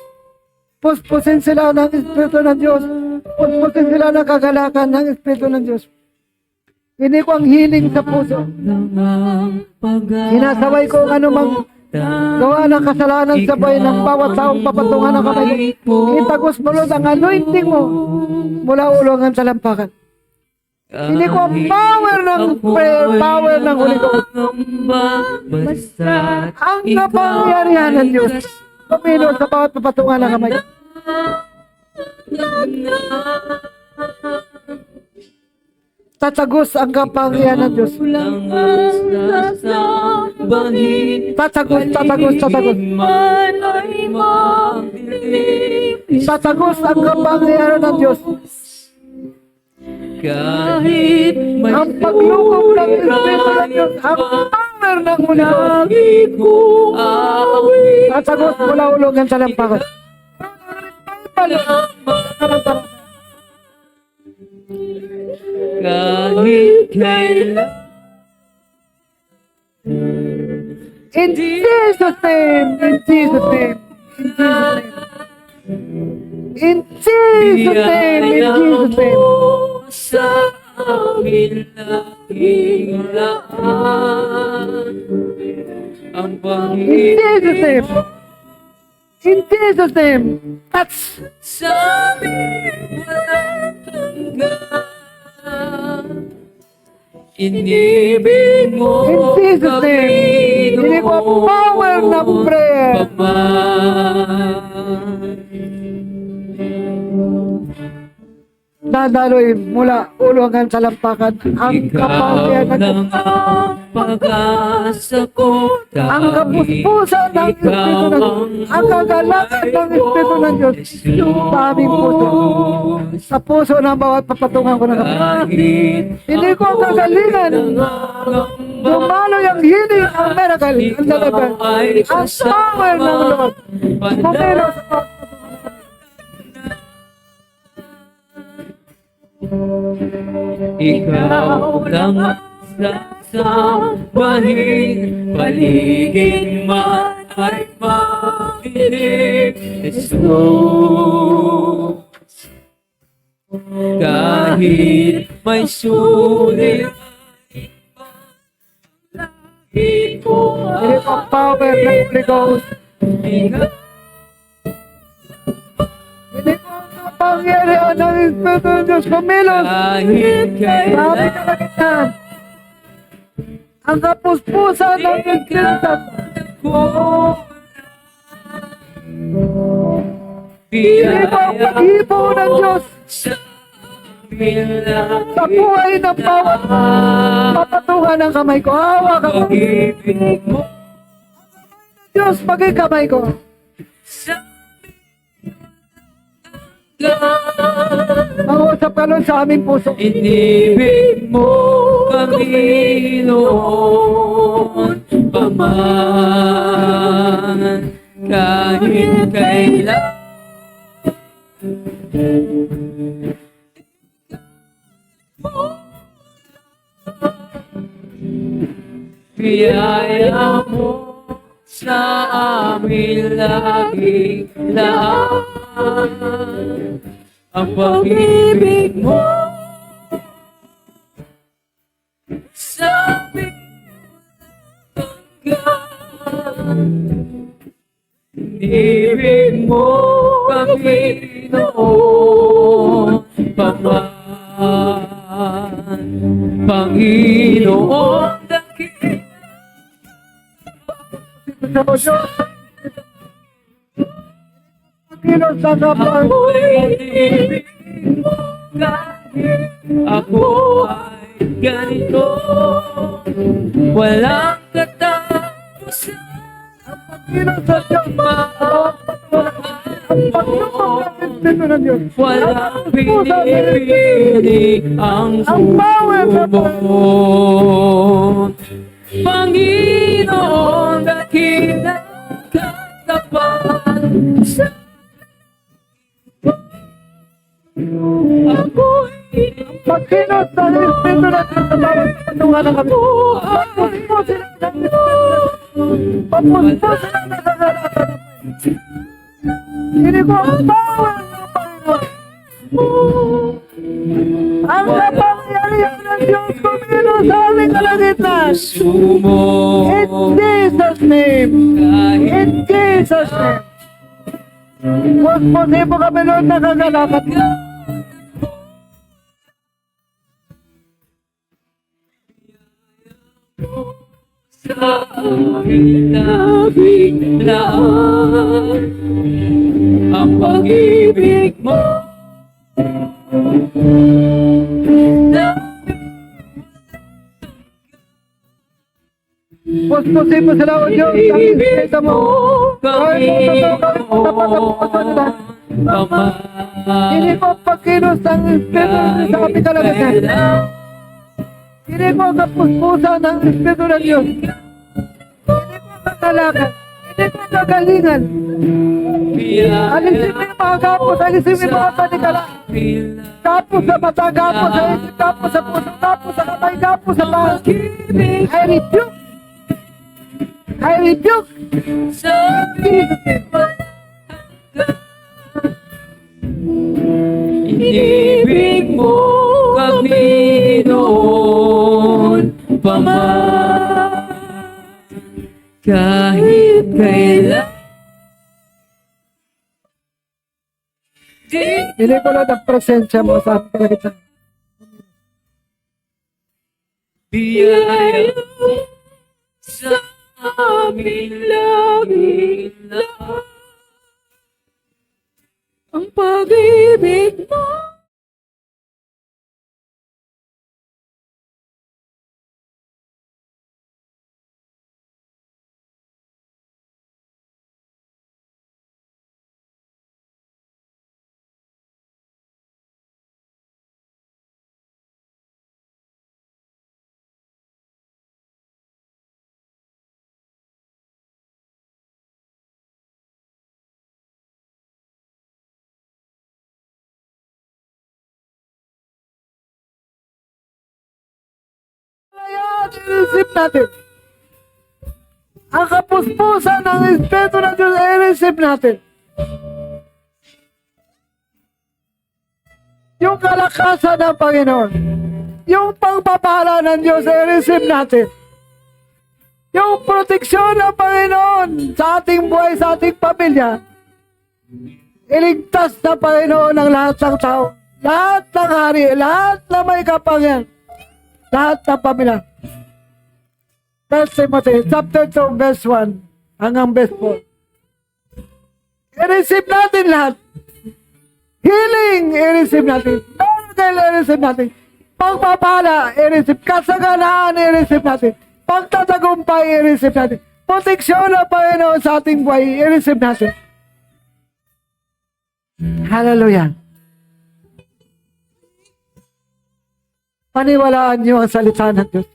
Puspusin sila ng Espiritu ng Diyos. Puspusin sila ng kagalakan ng Espiritu ng Diyos. Hini ko ang healing sa puso. Sinasaway ko ang anumang gawa ng kasalanan sa buhay ng bawat taong papatungan ng kamay ko. Itagos mo Lord ang anointing mo mula ulo hanggang talampakan. Hindi ko ang power ng prayer, power ng Holy Ghost. Ang kapangyarihan ng Diyos. Pumilo sa bawat papatungan ng kamay ko. Tatagos ang kapangyarihan ng Diyos. Tatagos, tatagos, tatagos. Tatagos ang kapangyarihan ng Diyos. Kahit may Ang paglukob ng Espiritu ng Diyos, ang power ng Holy Ghost. Tatagos mula ulo hanggang talampakan. kahit kailan In Jesus' name, in Jesus' name, in Jesus' name. In Jesus' name, in Jesus' name. sa amin laging laan ang In pag-ibig Jesus' name. In Jesus' name. Touch. sa amin walang hanggan. Inibig mo In Jesus' name. Hindi ko ang power ng prayer. Dadaloy mula ulo hanggang talampakan ang kapangyarihan ng Diyos. pag-asa ko, Ang kapuspusan ng Espiritu ng Diyos. Ang kagalakan ng Espiritu ng Diyos sa aming puso. Sa puso ng bawat papatungan ko ng kapatid. Hindi ko ang kagalingan. Dumaloy ang healing, ang miracle, ang deliverance, ang power ng Lord. Pumelo sa bawat ikaw lang ang sasabahin, paligid man ay makinig, Jesus. Kahit may sulit, lagi ko Hindi ko ang power ng Holy Ghost. ikaw. Hindi ko ang kapangyarihan ng Espiritu ng Diyos. Kumilos. Kahit Sa aming kailan kalagitnaan. Ang kapuspusan ng Espiritu. Hindi ko ang pag-ipo ng Diyos sa buhay ng bawat papatungan ng kamay ko. Hawak ako. Diyos, pagay kamay ko. Mangusap ka nun sa aming puso. Inibig mo kami noon pa man, kahit kailan. biyaya mo sa amin laging laan. Ang pag-ibig mo sa amin hanggang. Ibig mo kami noon paman, Panginoon dakil. Sa Diyos, kilos sa kapag Ako'y ibig mo kahit ako ay ganito. Walang katapusan kilos sa Diyos, ang paglupa ng Espiritu ng Diyos. walang pinipili ang puso mo. Panginoon, dakila katapan sa ako'y Pagkilos sa Espiritu ng Diyos sa bawat patungan ng kami. Pagpuspo sila ng Espiritu. Pagpuspo sila ng kagalakan. Hindi ko ang bawal ng Panginoon. Ang kapangyarihan ng Diyos kumilos sa aming kalagitnaan. sumo. In Jesus' name. In Jesus' name. Pagpuspo kami noon na kagalakan. Sa aking nabiglaan ang pag-ibig mo Puspusin mo sila o Diyos. Ang Espiritu mo. kami Hindi mo pagkilos ang Espiritu ng Diyos sa aming kalagitnaan. Hindi mo kapuspusan ng Espiritu ng Diyos. Hindi mo kakalakan. Hindi mo kagalingan. Alisin mo yung mga kapos. Alisin mo yung mga panikala. Kapos sa mata, kapos sa isip, kapos sa puso, kapos sa kamay, kapos sa paa. I rebuke. I rebuke. sa inibig mo kami noon pa man, kahit kailan. Pili ko lang ang presensya mo sa aming kalagitnaan. Biyaya sa amin laging lahat. Ang pag-ibig mo Kaya i-receive natin. Ang kapuspusan ng Espiritu ng Diyos ay i-receive natin. Yung kalakasan ng Panginoon. Yung pagpapala ng Diyos ay i-receive natin. Yung proteksyon ng Panginoon sa ating buhay, sa ating pamilya. Iligtas na Panginoon ang lahat ng tao. Lahat ng hari, lahat na may kapangyarihan. Lahat ng pamilya. 1 Timothy, chapter 2, verse 1, hanggang verse 4. I-receive natin lahat. Healing, i-receive natin. Miracle, i-receive natin. Pagpapala, i-receive. Kasaganaan, i-receive natin. Pagtatagumpay, i-receive natin. Proteksyon ng Panginoon sa ating buhay, i-receive natin. Hallelujah. Paniwalaan niyo ang salita ng Diyos.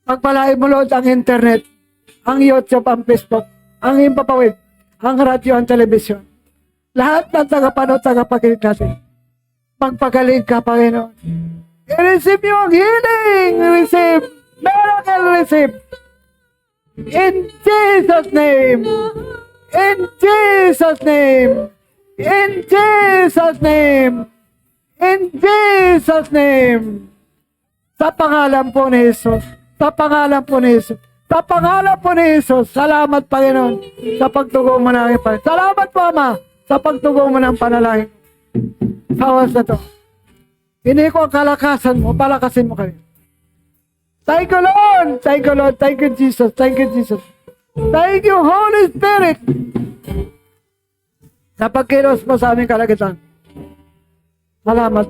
Pagpalain mo Lord ang internet, ang YouTube, ang Facebook, ang impapawid, ang radyo, ang telebisyon. Lahat ng tagapanood, tagapakinig natin. Pagpagaling ka, Panginoon. I-receive nyo ang healing. Receive. Miracle receive. In Jesus' name. In Jesus' name. In Jesus' name. In Jesus' name. Sa pangalan po ni Jesus. Sa pangalan po ni Jesus. Sa pangalan po ni Jesus. Salamat, Panginoon, sa pagtugon mo ng aking Panginoon. Salamat po, Ama, sa pagtugon mo ng panalangin. Sa oras na to. Hindi ko ang kalakasan mo. Palakasin mo kami. Thank you, Lord. Thank you, Lord. Thank you, Jesus. Thank you, Jesus. Thank you, Holy Spirit. Sa pagkilos mo sa aming kalagitan. Salamat.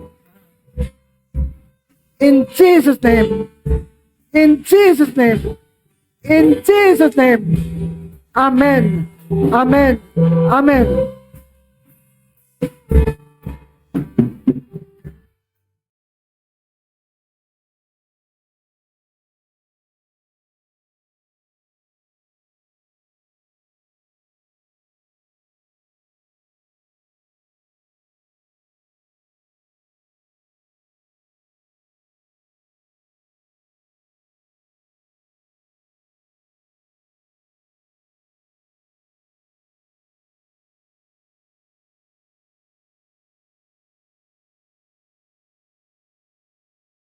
In Jesus' name. In Jesus' name. In Jesus' name. Amen. Amen. Amen.